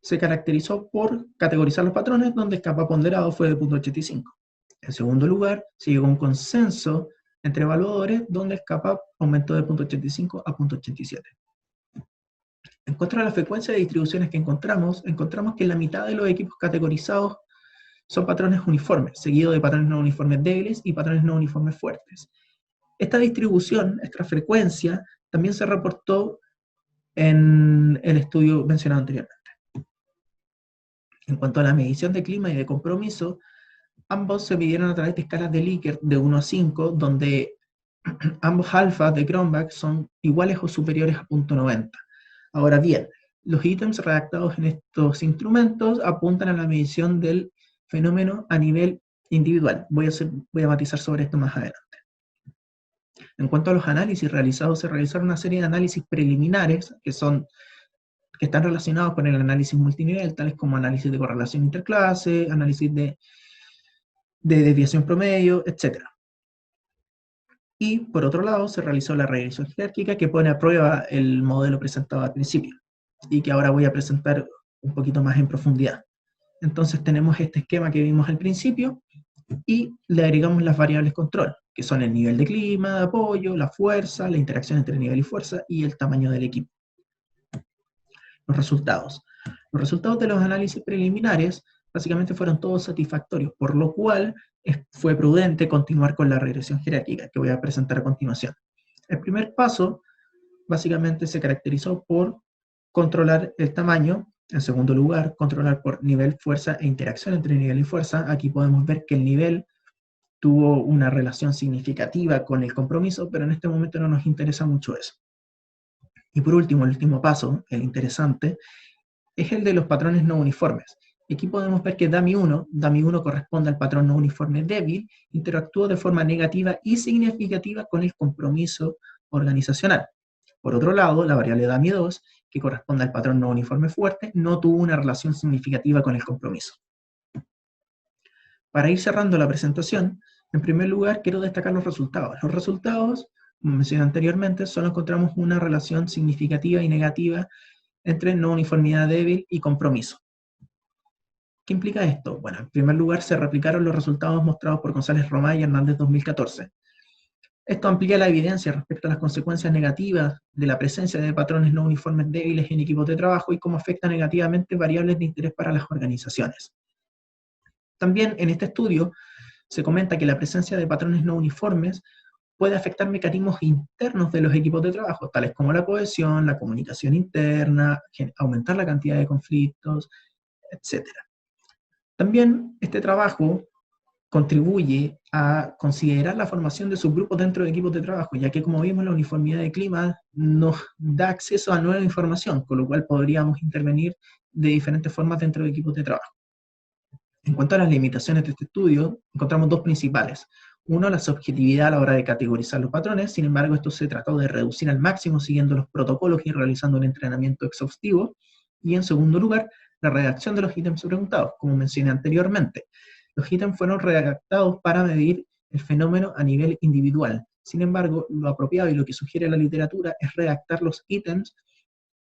Speaker 3: se caracterizó por categorizar los patrones, donde el kappa ponderado fue de 0.85. En segundo lugar, se llegó a un consenso entre evaluadores, donde el kappa aumentó de 0.85 a 0.87. En cuanto a la frecuencia de distribuciones que encontramos que la mitad de los equipos categorizados son patrones uniformes, seguido de patrones no uniformes débiles y patrones no uniformes fuertes. Esta distribución, esta frecuencia, también se reportó en el estudio mencionado anteriormente. En cuanto a la medición de clima y de compromiso, ambos se midieron a través de escalas de Likert de 1 a 5, donde ambos alfas de Cronbach son iguales o superiores a 0.90. Ahora bien, los ítems redactados en estos instrumentos apuntan a la medición del fenómeno a nivel individual. Voy a matizar sobre esto más adelante. En cuanto a los análisis realizados, se realizaron una serie de análisis preliminares que están relacionados con el análisis multinivel, tales como análisis de correlación interclase, análisis de desviación promedio, etc. Y, por otro lado, se realizó la regresión jerárquica que pone a prueba el modelo presentado al principio, y que ahora voy a presentar un poquito más en profundidad. Entonces tenemos este esquema que vimos al principio, y le agregamos las variables control, que son el nivel de clima, de apoyo, la fuerza, la interacción entre nivel y fuerza, y el tamaño del equipo. Los resultados. Los resultados de los análisis preliminares básicamente fueron todos satisfactorios, por lo cual fue prudente continuar con la regresión jerárquica, que voy a presentar a continuación. El primer paso, básicamente, se caracterizó por controlar el tamaño. En segundo lugar, controlar por nivel, fuerza e interacción entre nivel y fuerza. Aquí podemos ver que el nivel tuvo una relación significativa con el compromiso, pero en este momento no nos interesa mucho eso. Y por último, el último paso, el interesante, es el de los patrones no uniformes. Aquí podemos ver que DAMI 1 corresponde al patrón no uniforme débil, interactuó de forma negativa y significativa con el compromiso organizacional. Por otro lado, la variable DAMI 2, que corresponde al patrón no uniforme fuerte, no tuvo una relación significativa con el compromiso. Para ir cerrando la presentación, en primer lugar quiero destacar los resultados. Los resultados, como mencioné anteriormente, solo encontramos una relación significativa y negativa entre no uniformidad débil y compromiso. ¿Qué implica esto? Bueno, en primer lugar se replicaron los resultados mostrados por González Romay y Hernández 2014. Esto amplía la evidencia respecto a las consecuencias negativas de la presencia de patrones no uniformes débiles en equipos de trabajo y cómo afecta negativamente variables de interés para las organizaciones. También en este estudio se comenta que la presencia de patrones no uniformes puede afectar mecanismos internos de los equipos de trabajo, tales como la cohesión, la comunicación interna, aumentar la cantidad de conflictos, etc. También este trabajo contribuye a considerar la formación de subgrupos dentro de equipos de trabajo, ya que, como vimos, la uniformidad de clima nos da acceso a nueva información, con lo cual podríamos intervenir de diferentes formas dentro de equipos de trabajo. En cuanto a las limitaciones de este estudio, encontramos dos principales. Uno, la subjetividad a la hora de categorizar los patrones. Sin embargo, esto se trató de reducir al máximo siguiendo los protocolos y realizando un entrenamiento exhaustivo. Y en segundo lugar, la redacción de los ítems preguntados. Como mencioné anteriormente, los ítems fueron redactados para medir el fenómeno a nivel individual. Sin embargo, lo apropiado y lo que sugiere la literatura es redactar los ítems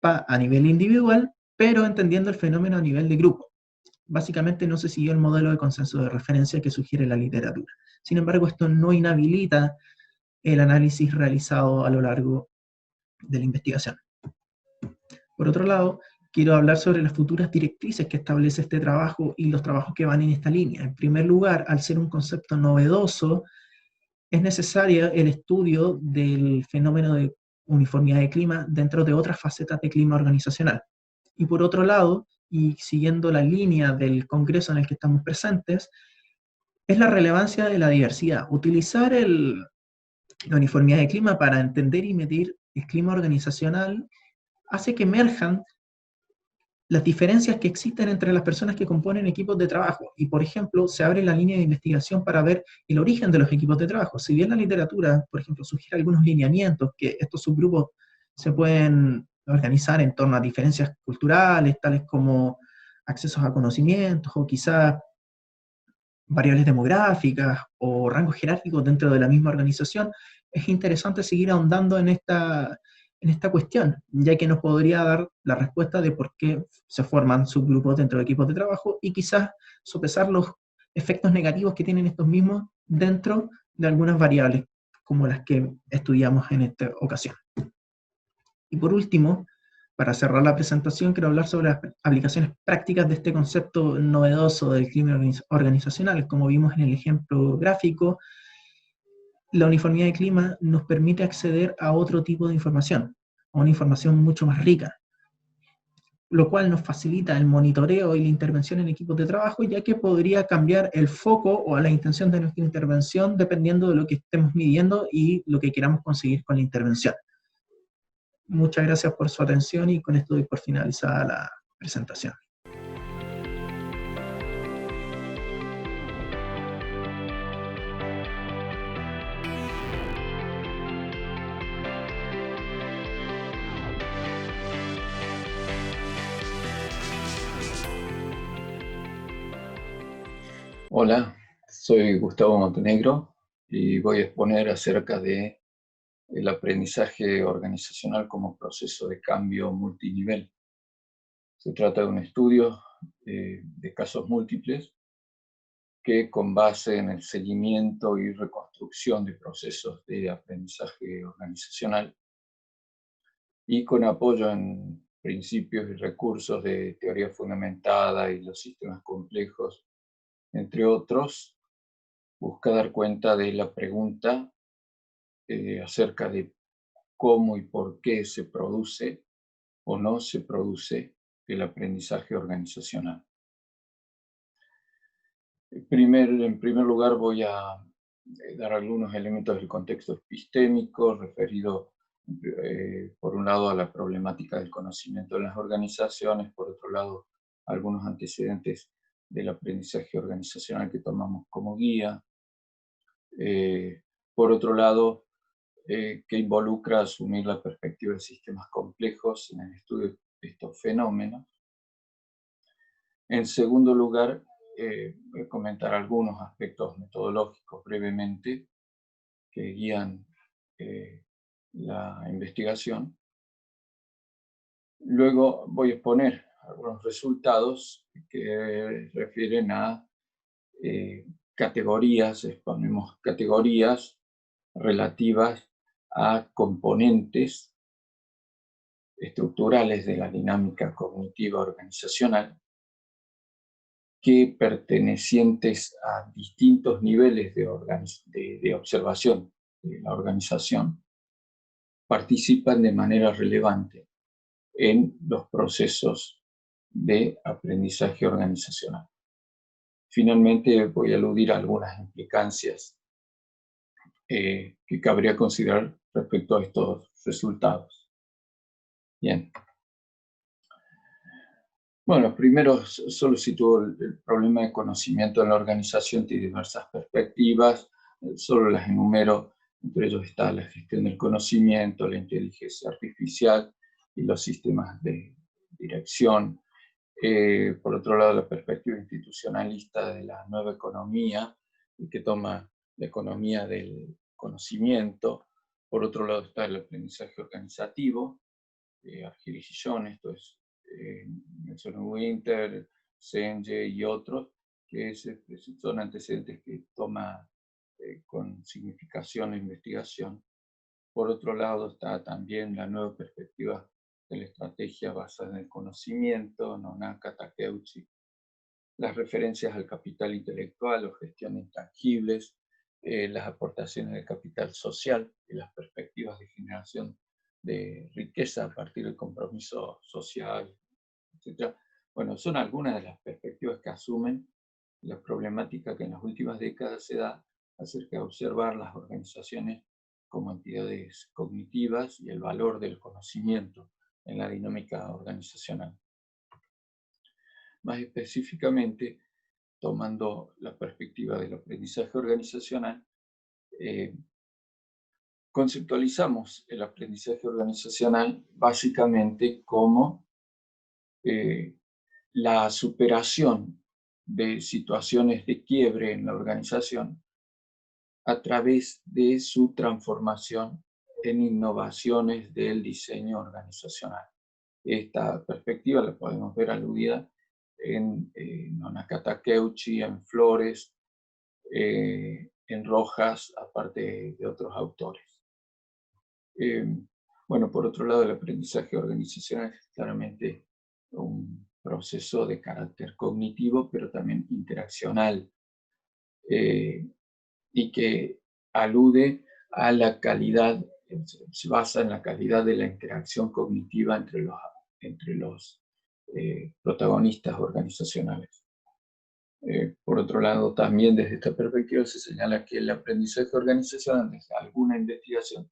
Speaker 3: a nivel individual, pero entendiendo el fenómeno a nivel de grupo. Básicamente no se siguió el modelo de consenso de referencia que sugiere la literatura. Sin embargo, esto no inhabilita el análisis realizado a lo largo de la investigación. Por otro lado, quiero hablar sobre las futuras directrices que establece este trabajo y los trabajos que van en esta línea. En primer lugar, al ser un concepto novedoso, es necesario el estudio del fenómeno de uniformidad de clima dentro de otras facetas de clima organizacional. Y por otro lado, y siguiendo la línea del congreso en el que estamos presentes, es la relevancia de la diversidad. Utilizar la uniformidad de clima para entender y medir el clima organizacional hace que emerjan las diferencias que existen entre las personas que componen equipos de trabajo. Y, por ejemplo, se abre la línea de investigación para ver el origen de los equipos de trabajo. Si bien la literatura, por ejemplo, sugiere algunos lineamientos, que estos subgrupos se pueden organizar en torno a diferencias culturales, tales como accesos a conocimientos, o quizás variables demográficas, o rangos jerárquicos dentro de la misma organización, es interesante seguir ahondando en esta cuestión, ya que nos podría dar la respuesta de por qué se forman subgrupos dentro de equipos de trabajo y quizás sopesar los efectos negativos que tienen estos mismos dentro de algunas variables, como las que estudiamos en esta ocasión. Y por último, para cerrar la presentación, quiero hablar sobre las aplicaciones prácticas de este concepto novedoso del clima organizacional. Como vimos en el ejemplo gráfico, la uniformidad de clima nos permite acceder a otro tipo de información, a una información mucho más rica, lo cual nos facilita el monitoreo y la intervención en equipos de trabajo, ya que podría cambiar el foco o la intención de nuestra intervención dependiendo de lo que estemos midiendo y lo que queramos conseguir con la intervención. Muchas gracias por su atención y con esto doy por finalizada la presentación.
Speaker 4: Hola, soy Gustavo Montenegro y voy a exponer acerca de el aprendizaje organizacional como proceso de cambio multinivel. Se trata de un estudio de casos múltiples que, con base en el seguimiento y reconstrucción de procesos de aprendizaje organizacional y con apoyo en principios y recursos de teoría fundamentada y los sistemas complejos, entre otros, busca dar cuenta de la pregunta acerca de cómo y por qué se produce o no se produce el aprendizaje organizacional. En primer lugar, voy a dar algunos elementos del contexto epistémico referido, por un lado, a la problemática del conocimiento en las organizaciones, por otro lado, algunos antecedentes del aprendizaje organizacional que tomamos como guía. Por otro lado, que involucra asumir la perspectiva de sistemas complejos en el estudio de estos fenómenos. En segundo lugar, voy a comentar algunos aspectos metodológicos brevemente que guían la investigación. Luego voy a exponer algunos resultados que refieren a categorías, exponemos categorías relativas a componentes estructurales de la dinámica cognitiva organizacional que, pertenecientes a distintos niveles de observación de la organización, participan de manera relevante en los procesos de aprendizaje organizacional. Finalmente, voy a aludir a algunas implicancias que cabría considerar respecto a estos resultados. Bien. Bueno, primero solo sitúo el problema de conocimiento en la organización, tiene diversas perspectivas, solo las enumero. Entre ellos está la gestión del conocimiento, la inteligencia artificial y los sistemas de dirección. Por otro lado, la perspectiva institucionalista de la nueva economía, que toma la economía del conocimiento. Por otro lado está el aprendizaje organizativo, Argyris y John, esto es Nelson Winter, Senge y otros, que son antecedentes que toma con significación la investigación. Por otro lado está también la nueva perspectiva de la estrategia basada en el conocimiento, Nonaka Takeuchi, las referencias al capital intelectual o gestión de intangibles, las aportaciones del capital social y las perspectivas de generación de riqueza a partir del compromiso social, etc. Bueno, son algunas de las perspectivas que asumen la problemática que en las últimas décadas se da acerca de observar las organizaciones como entidades cognitivas y el valor del conocimiento en la dinámica organizacional. Más específicamente, tomando la perspectiva del aprendizaje organizacional, conceptualizamos el aprendizaje organizacional básicamente como la superación de situaciones de quiebre en la organización a través de su transformación en innovaciones del diseño organizacional. Esta perspectiva la podemos ver aludida en Nonaka Takeuchi, en Flores, en Rojas, aparte de otros autores. Bueno, por otro lado, el aprendizaje organizacional es claramente un proceso de carácter cognitivo, pero también interaccional, y que alude a la calidad, se basa en la calidad de la interacción cognitiva entre los protagonistas organizacionales. Por otro lado, también desde esta perspectiva se señala que el aprendizaje organizacional, desde alguna investigación,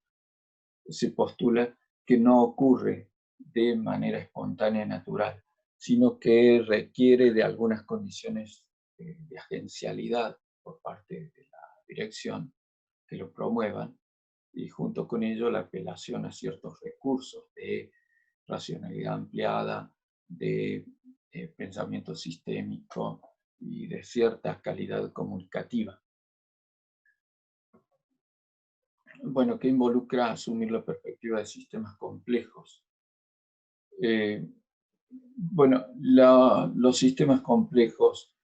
Speaker 4: se postula que no ocurre de manera espontánea y natural, sino que requiere de algunas condiciones de agencialidad por parte de la dirección que lo promuevan, y junto con ello la apelación a ciertos recursos de racionalidad ampliada, de pensamiento sistémico y de cierta calidad comunicativa. Bueno, ¿qué involucra asumir la perspectiva de sistemas complejos? Bueno, los sistemas complejos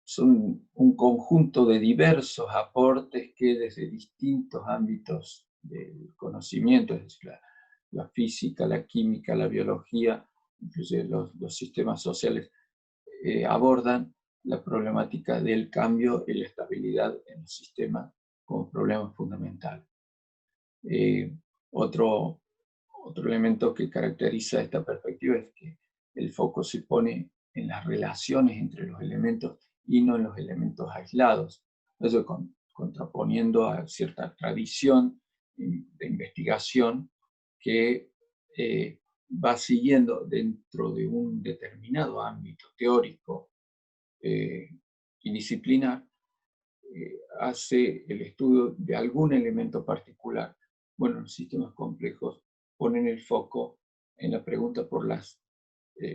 Speaker 4: son un conjunto de diversos aportes que desde distintos ámbitos del conocimiento, es decir, la física, la química, la biología, incluso los sistemas sociales, abordan la problemática del cambio y la estabilidad en los sistemas como problema fundamental. Otro elemento que caracteriza esta perspectiva es que el foco se pone en las relaciones entre los elementos y no en los elementos aislados. Eso contraponiendo a cierta tradición de investigación que va siguiendo dentro de un determinado ámbito teórico y disciplinar, hace el estudio de algún elemento particular. Bueno, los sistemas complejos ponen el foco en la pregunta por las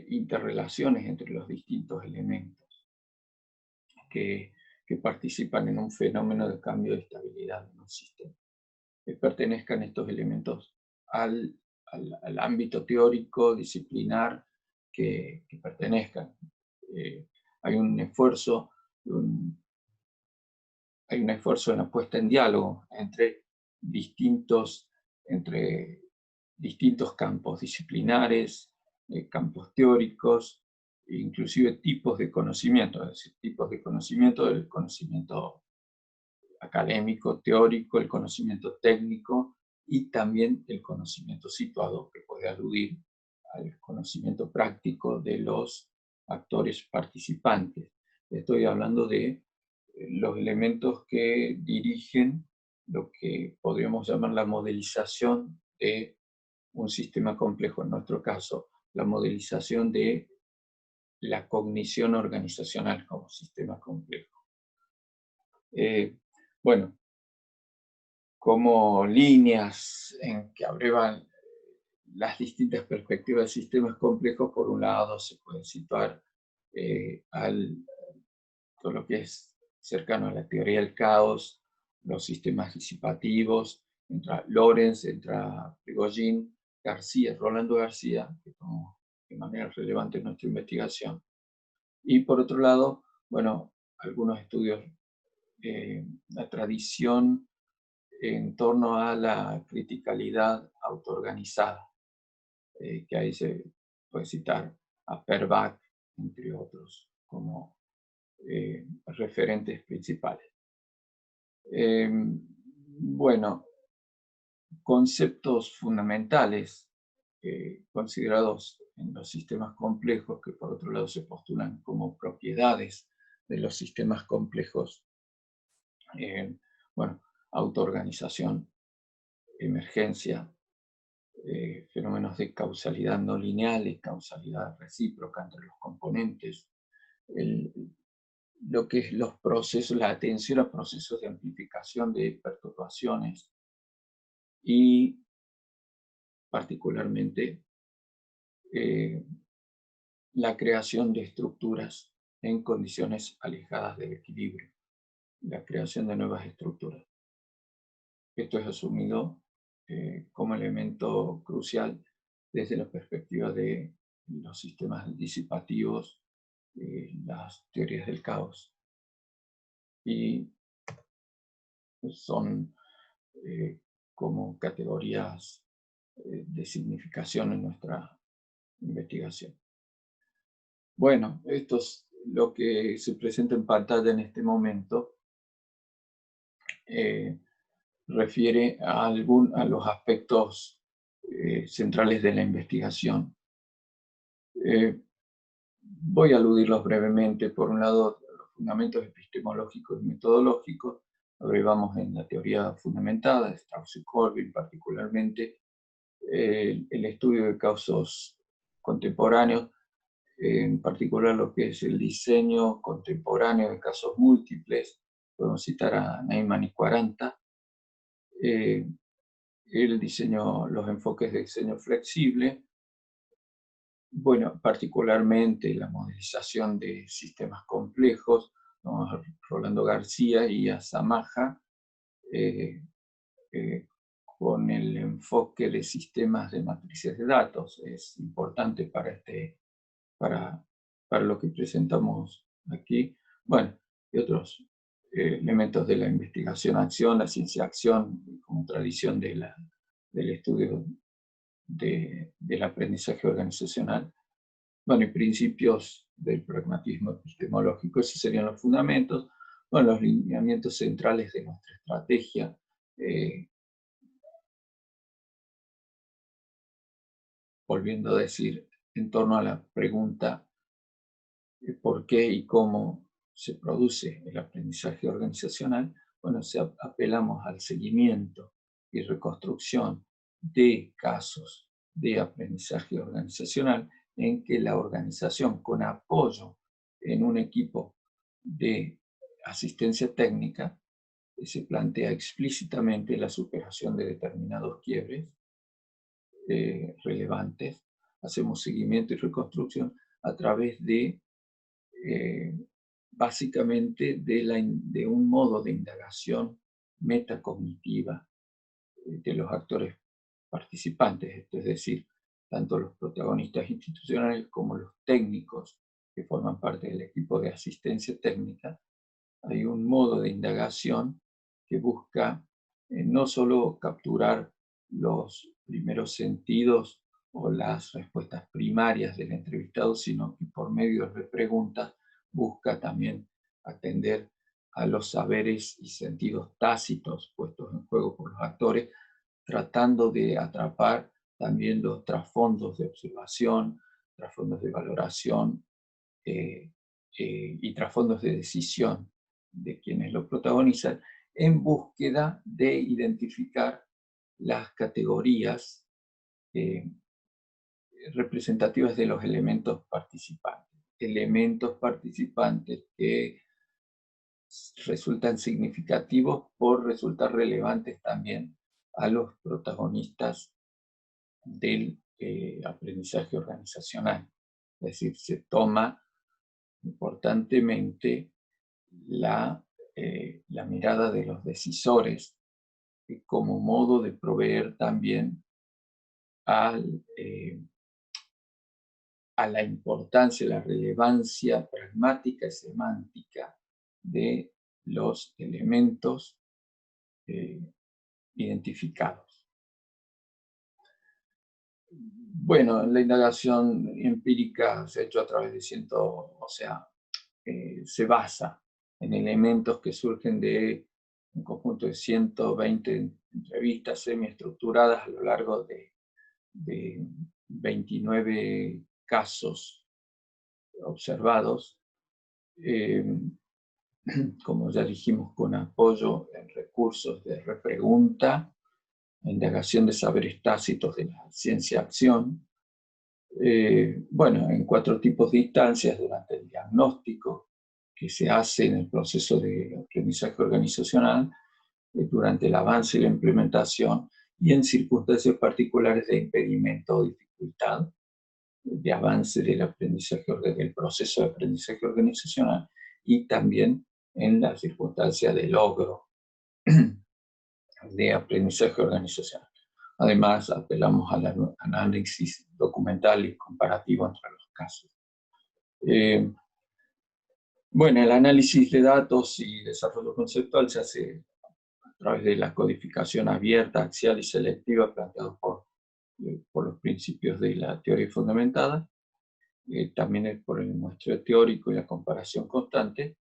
Speaker 4: interrelaciones entre los distintos elementos que participan en un fenómeno de cambio de estabilidad en un sistema. Pertenezcan estos elementos al ámbito teórico, disciplinar que pertenezcan. Hay un esfuerzo en la puesta en diálogo entre distintos campos disciplinares, campos teóricos, inclusive tipos de conocimiento, es decir, tipos de conocimiento, el conocimiento académico, teórico, el conocimiento técnico y también el conocimiento situado, que puede aludir al conocimiento práctico de los actores participantes. Estoy hablando de los elementos que dirigen lo que podríamos llamar la modelización de un sistema complejo, en nuestro caso, la modelización de la cognición organizacional como sistema complejo. Bueno, como líneas en que abrevan las distintas perspectivas de sistemas complejos, por un lado se puede situar todo lo que es cercano a la teoría del caos, los sistemas disipativos, entra Lorenz, entra Prigogine, García, Rolando García, que tomó de manera relevante en nuestra investigación. Y por otro lado, bueno, algunos estudios, la tradición en torno a la criticalidad autoorganizada, que ahí se puede citar a Perbach, entre otros, como referentes principales. Bueno, conceptos fundamentales considerados en los sistemas complejos, que por otro lado se postulan como propiedades de los sistemas complejos. Bueno, autoorganización, emergencia, fenómenos de causalidad no lineal y causalidad recíproca entre los componentes, lo que es los procesos, la atención a procesos de amplificación de perturbaciones y particularmente la creación de estructuras en condiciones alejadas del equilibrio, la creación de nuevas estructuras. Esto es asumido como elemento crucial desde la perspectiva de los sistemas disipativos, las teorías del caos. Y son como categorías de significación en nuestra investigación. Bueno, esto es lo que se presenta en pantalla en este momento. refiere a los aspectos centrales de la investigación. Voy a aludirlos brevemente. Por un lado, los fundamentos epistemológicos y metodológicos. Abrevamos en la teoría fundamentada, de Strauss y Colvin particularmente, el estudio de casos contemporáneos, en particular lo que es el diseño contemporáneo de casos múltiples. Podemos citar a Neyman y 40. El diseño, los enfoques de diseño flexible, bueno, particularmente la modelización de sistemas complejos, ¿no? A Rolando García y a Samaja, con el enfoque de sistemas de matrices de datos. Es importante para lo que presentamos aquí. Bueno, y otros elementos de la investigación-acción, la ciencia-acción, como tradición del estudio del aprendizaje organizacional. Bueno, y principios del pragmatismo epistemológico, esos serían los fundamentos. Bueno, los lineamientos centrales de nuestra estrategia. Volviendo a decir, en torno a la pregunta de por qué y cómo se produce el aprendizaje organizacional, bueno, apelamos al seguimiento y reconstrucción de casos de aprendizaje organizacional en que la organización, con apoyo en un equipo de asistencia técnica, se plantea explícitamente la superación de determinados quiebres relevantes. Hacemos seguimiento y reconstrucción a través de, básicamente, de un modo de indagación metacognitiva de los actores participantes, esto es decir, tanto los protagonistas institucionales como los técnicos que forman parte del equipo de asistencia técnica. Hay un modo de indagación que busca no solo capturar los primeros sentidos o las respuestas primarias del entrevistado, sino que por medio de preguntas busca también atender a los saberes y sentidos tácitos puestos en juego por los actores, tratando de atrapar también los trasfondos de observación, trasfondos de valoración y trasfondos de decisión de quienes lo protagonizan, en búsqueda de identificar las categorías representativas de los elementos participantes. Elementos participantes que resultan significativos por resultar relevantes también a los protagonistas del aprendizaje organizacional. Es decir, se toma importantemente la mirada de los decisores como modo de proveer también a la importancia, la relevancia pragmática y semántica de los elementos identificados. Bueno, la indagación empírica se ha hecho a través de se basa en elementos que surgen de un conjunto de 120 entrevistas semiestructuradas a lo largo de 29 casos observados, como ya dijimos, con apoyo en recursos de repregunta, indagación de saberes tácitos de la ciencia-acción, bueno, en 4 tipos de instancias: durante el diagnóstico que se hace en el proceso de aprendizaje organizacional, durante el avance y la implementación, y en circunstancias particulares de impedimento o dificultad de avance del aprendizaje, del proceso de aprendizaje organizacional, y también en la circunstancia de logro de aprendizaje organizacional. Además, apelamos al análisis documental y comparativo entre los casos. Bueno, el análisis de datos y desarrollo conceptual se hace a través de la codificación abierta, axial y selectiva planteados por los principios de la teoría fundamentada. También es por el muestreo teórico y la comparación constante.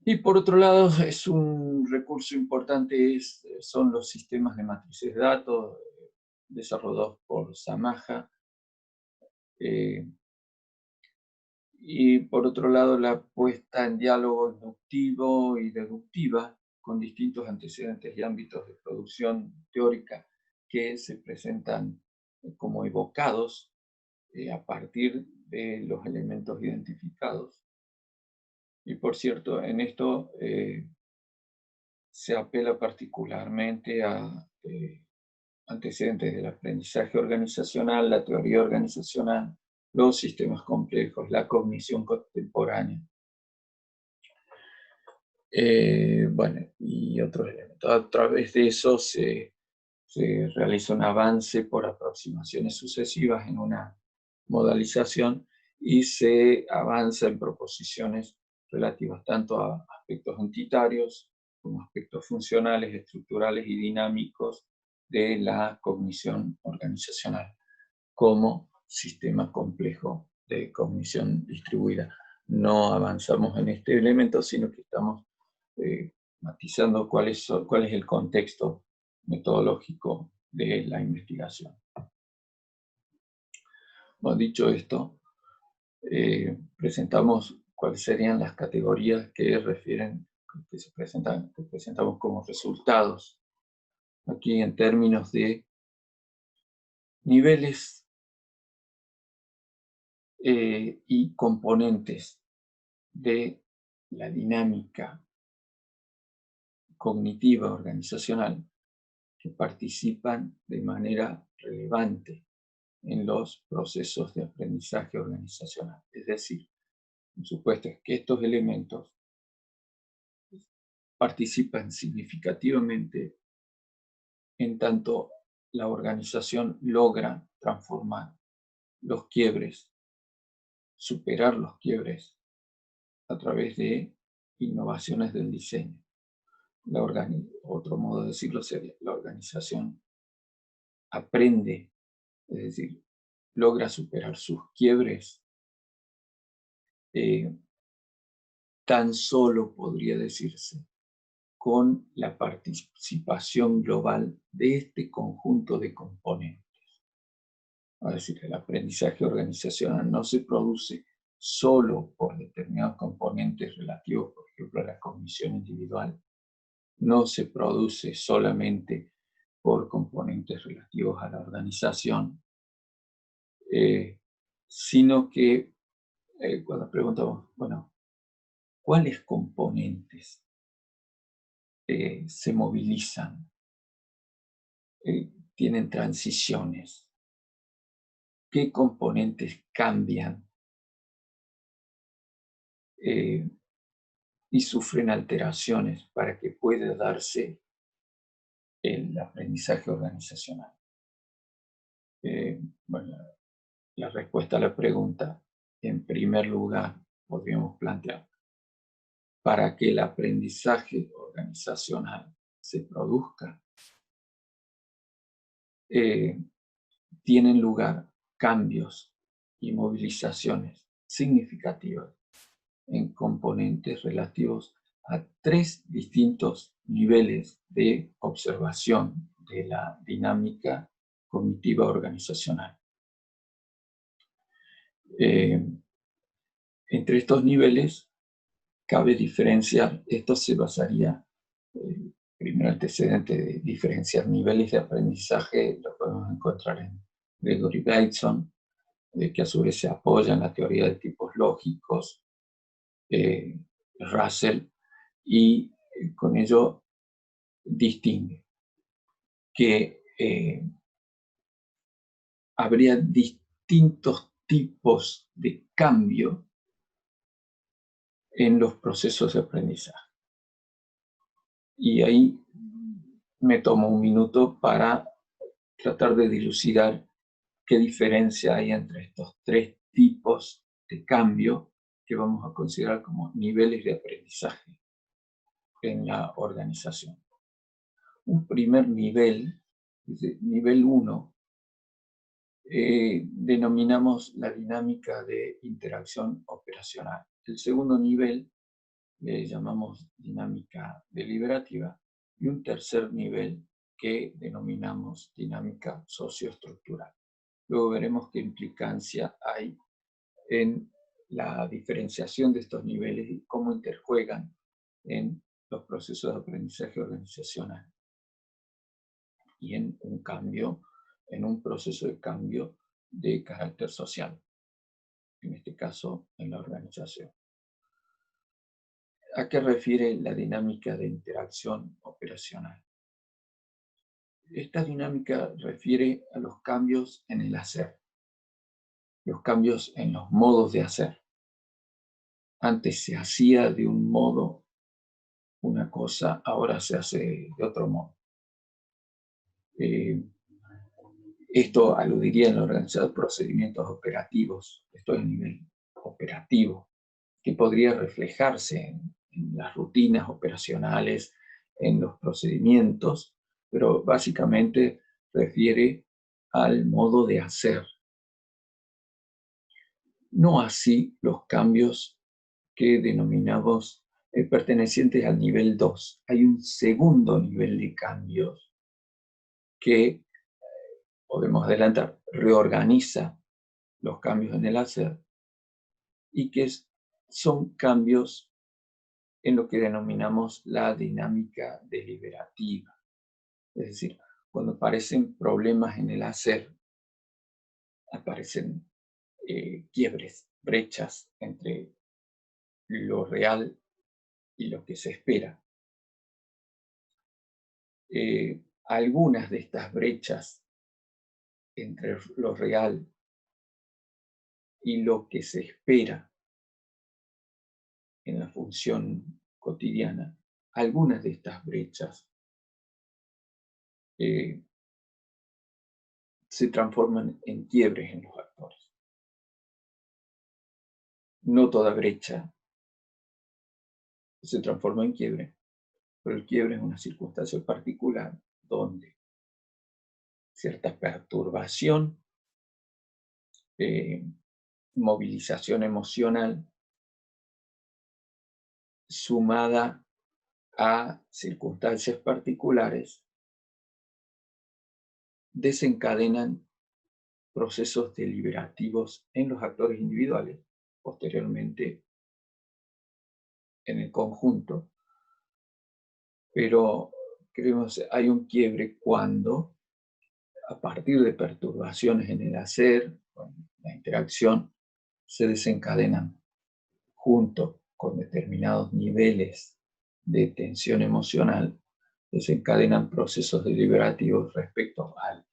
Speaker 4: Y por otro lado, es un recurso importante, son los sistemas de matrices de datos desarrollados por Samaha. Y por otro lado, la puesta en diálogo inductivo y deductiva con distintos antecedentes y ámbitos de producción teórica que se presentan como evocados a partir de los elementos identificados. Y por cierto, en esto se apela particularmente a antecedentes del aprendizaje organizacional, la teoría organizacional, los sistemas complejos, la cognición contemporánea. Bueno, y otros elementos. A través de eso se realiza un avance por aproximaciones sucesivas en una modalización y se avanza en proposiciones relativas tanto a aspectos entitarios como aspectos funcionales, estructurales y dinámicos de la cognición organizacional como sistema complejo de cognición distribuida. No avanzamos en este elemento, sino que estamos matizando cuál es el contexto metodológico de la investigación. Bueno, dicho esto, presentamos cuáles serían las categorías que presentamos como resultados. Aquí en términos de niveles y componentes de la dinámica cognitiva organizacional que participan de manera relevante en los procesos de aprendizaje organizacional. Es decir, un supuesto es que estos elementos participan significativamente en tanto la organización logra transformar los quiebres, superar los quiebres a través de innovaciones del diseño. Otro modo de decirlo sería, la organización aprende, es decir, logra superar sus quiebres, tan solo podría decirse con la participación global de este conjunto de componentes. Es decir, el aprendizaje organizacional no se produce solo por determinados componentes relativos, por ejemplo, a la cognición individual, no se produce solamente por componentes relativos a la organización, sino que cuando preguntamos, bueno, ¿cuáles componentes se movilizan? ¿Tienen transiciones? ¿Qué componentes cambian y sufren alteraciones para que pueda darse el aprendizaje organizacional? Bueno, la respuesta a la pregunta, en primer lugar, podríamos plantear, para que el aprendizaje organizacional se produzca, tienen lugar cambios y movilizaciones significativas en componentes relativos a 3 distintos niveles de observación de la dinámica cognitiva organizacional. Entre estos niveles cabe diferenciar, esto se basaría, primer antecedente de diferenciar niveles de aprendizaje, lo podemos encontrar en Gregory Bateson, que a su vez se apoya en la teoría de tipos lógicos, Russell, y con ello distingue que habría distintos tipos de cambio en los procesos de aprendizaje. Y ahí me tomo un minuto para tratar de dilucidar qué diferencia hay entre estos 3 tipos de cambio que vamos a considerar como niveles de aprendizaje en la organización. Un primer nivel, nivel 1, denominamos la dinámica de interacción operacional. El segundo nivel le llamamos dinámica deliberativa, y un tercer nivel que denominamos dinámica socioestructural. Luego veremos qué implicancia hay en la diferenciación de estos niveles y cómo interjuegan en los procesos de aprendizaje organizacional y en un cambio, en un proceso de cambio de carácter social, en este caso en la organización. ¿A qué refiere la dinámica de interacción operacional? Esta dinámica refiere a los cambios en el hacer, los cambios en los modos de hacer. Antes se hacía de un modo una cosa, ahora se hace de otro modo. Esto aludiría en la organización de procedimientos operativos, esto es a nivel operativo, que podría reflejarse en las rutinas operacionales, en los procedimientos, pero básicamente refiere al modo de hacer. No así los cambios que denominamos pertenecientes al nivel 2. Hay un segundo nivel de cambios que, podemos adelantar, reorganiza los cambios en el hacer y que son cambios en lo que denominamos la dinámica deliberativa. Es decir, cuando aparecen problemas en el hacer, aparecen quiebres, brechas entre lo real y lo que se espera. Algunas de estas brechas entre lo real y lo que se espera en la función cotidiana, algunas de estas brechas se transforman en quiebres en los actores. No toda brecha se transforma en quiebre, pero el quiebre es una circunstancia particular donde cierta perturbación, movilización emocional, sumada a circunstancias particulares, desencadenan procesos deliberativos en los actores individuales, posteriormente en el conjunto, pero creemos hay un quiebre cuando, a partir de perturbaciones en el hacer, en la interacción, se desencadenan junto con determinados niveles de tensión emocional, desencadenan procesos deliberativos respecto al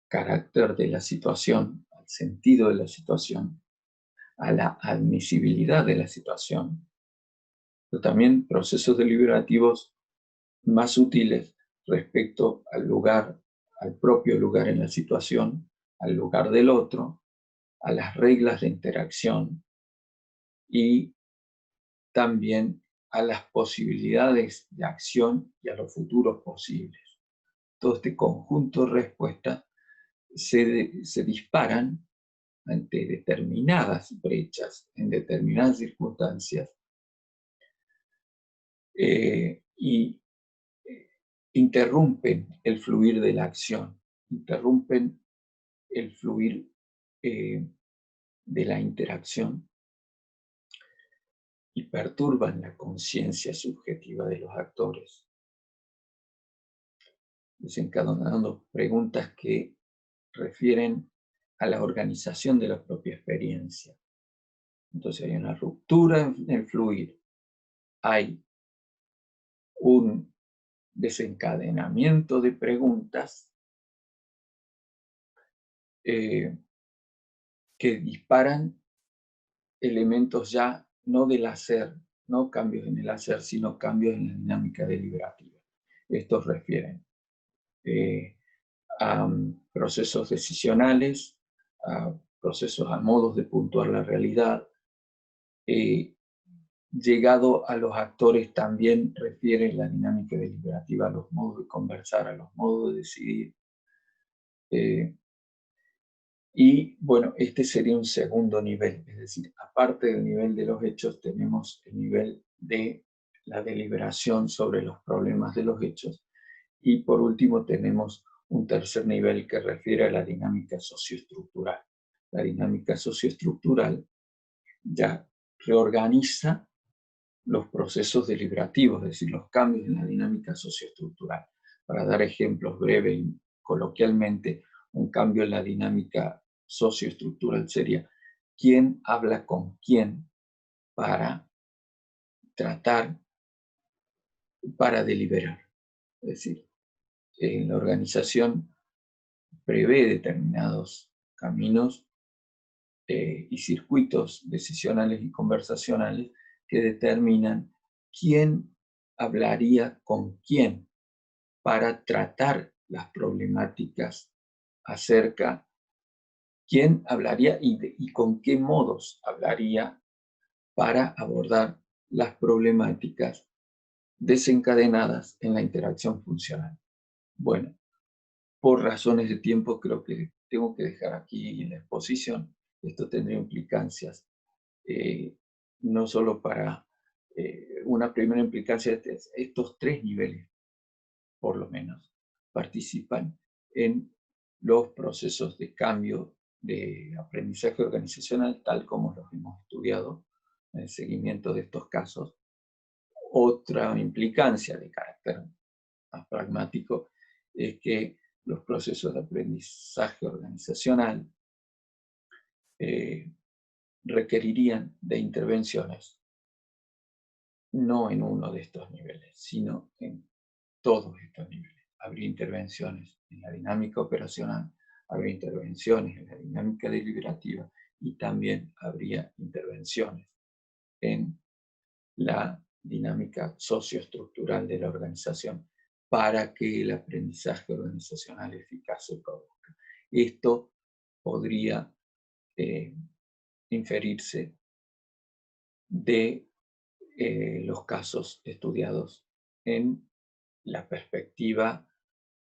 Speaker 4: carácter de la situación, al sentido de la situación, a la admisibilidad de la situación, pero también procesos deliberativos más sutiles respecto al lugar, al propio lugar en la situación, al lugar del otro, a las reglas de interacción y también a las posibilidades de acción y a los futuros posibles. Todo este conjunto de respuestas se disparan ante determinadas brechas, en determinadas circunstancias, y interrumpen el fluir de la acción, interrumpen el fluir de la interacción y perturban la conciencia subjetiva de los actores, desencadenando preguntas que refieren a la organización de la propia experiencia. Entonces hay una ruptura en el fluir, hay un desencadenamiento de preguntas que disparan elementos ya no del hacer, no cambios en el hacer, sino cambios en la dinámica deliberativa. Estos refieren a procesos decisionales, a procesos, a modos de puntuar la realidad. Llegado a los actores también refiere la dinámica deliberativa a los modos de conversar, a los modos de decidir. Y bueno, este sería un segundo nivel, es decir, aparte del nivel de los hechos, tenemos el nivel de la deliberación sobre los problemas de los hechos. Y por último tenemos un tercer nivel que refiere a la dinámica socioestructural. La dinámica socioestructural ya reorganiza los procesos deliberativos, es decir, los cambios en la dinámica socioestructural. Para dar ejemplos breves y coloquialmente, un cambio en la dinámica socioestructural sería quién habla con quién para tratar, para deliberar. Es decir, en la organización prevé determinados caminos y circuitos decisionales y conversacionales que determinan quién hablaría con quién para tratar las problemáticas acerca quién hablaría y con qué modos hablaría para abordar las problemáticas desencadenadas en la interacción funcional. Bueno, por razones de tiempo creo que tengo que dejar aquí en la exposición. Esto tendría implicancias no solo para una primera implicancia, estos tres niveles, por lo menos, participan en los procesos de cambio de aprendizaje organizacional, tal como los hemos estudiado en el seguimiento de estos casos. Otra implicancia de carácter más pragmático es que los procesos de aprendizaje organizacional requerirían de intervenciones, no en uno de estos niveles, sino en todos estos niveles. Habría intervenciones en la dinámica operacional, habría intervenciones en la dinámica deliberativa y también habría intervenciones en la dinámica socioestructural de la organización para que el aprendizaje organizacional eficaz se produzca. Esto podría inferirse de los casos estudiados en la perspectiva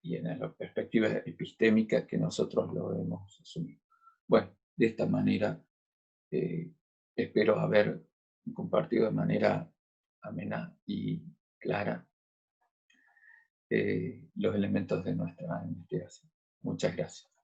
Speaker 4: y en la perspectiva epistémica que nosotros lo hemos asumido. Bueno, de esta manera espero haber compartido de manera amena y clara los elementos de nuestra investigación. Muchas gracias.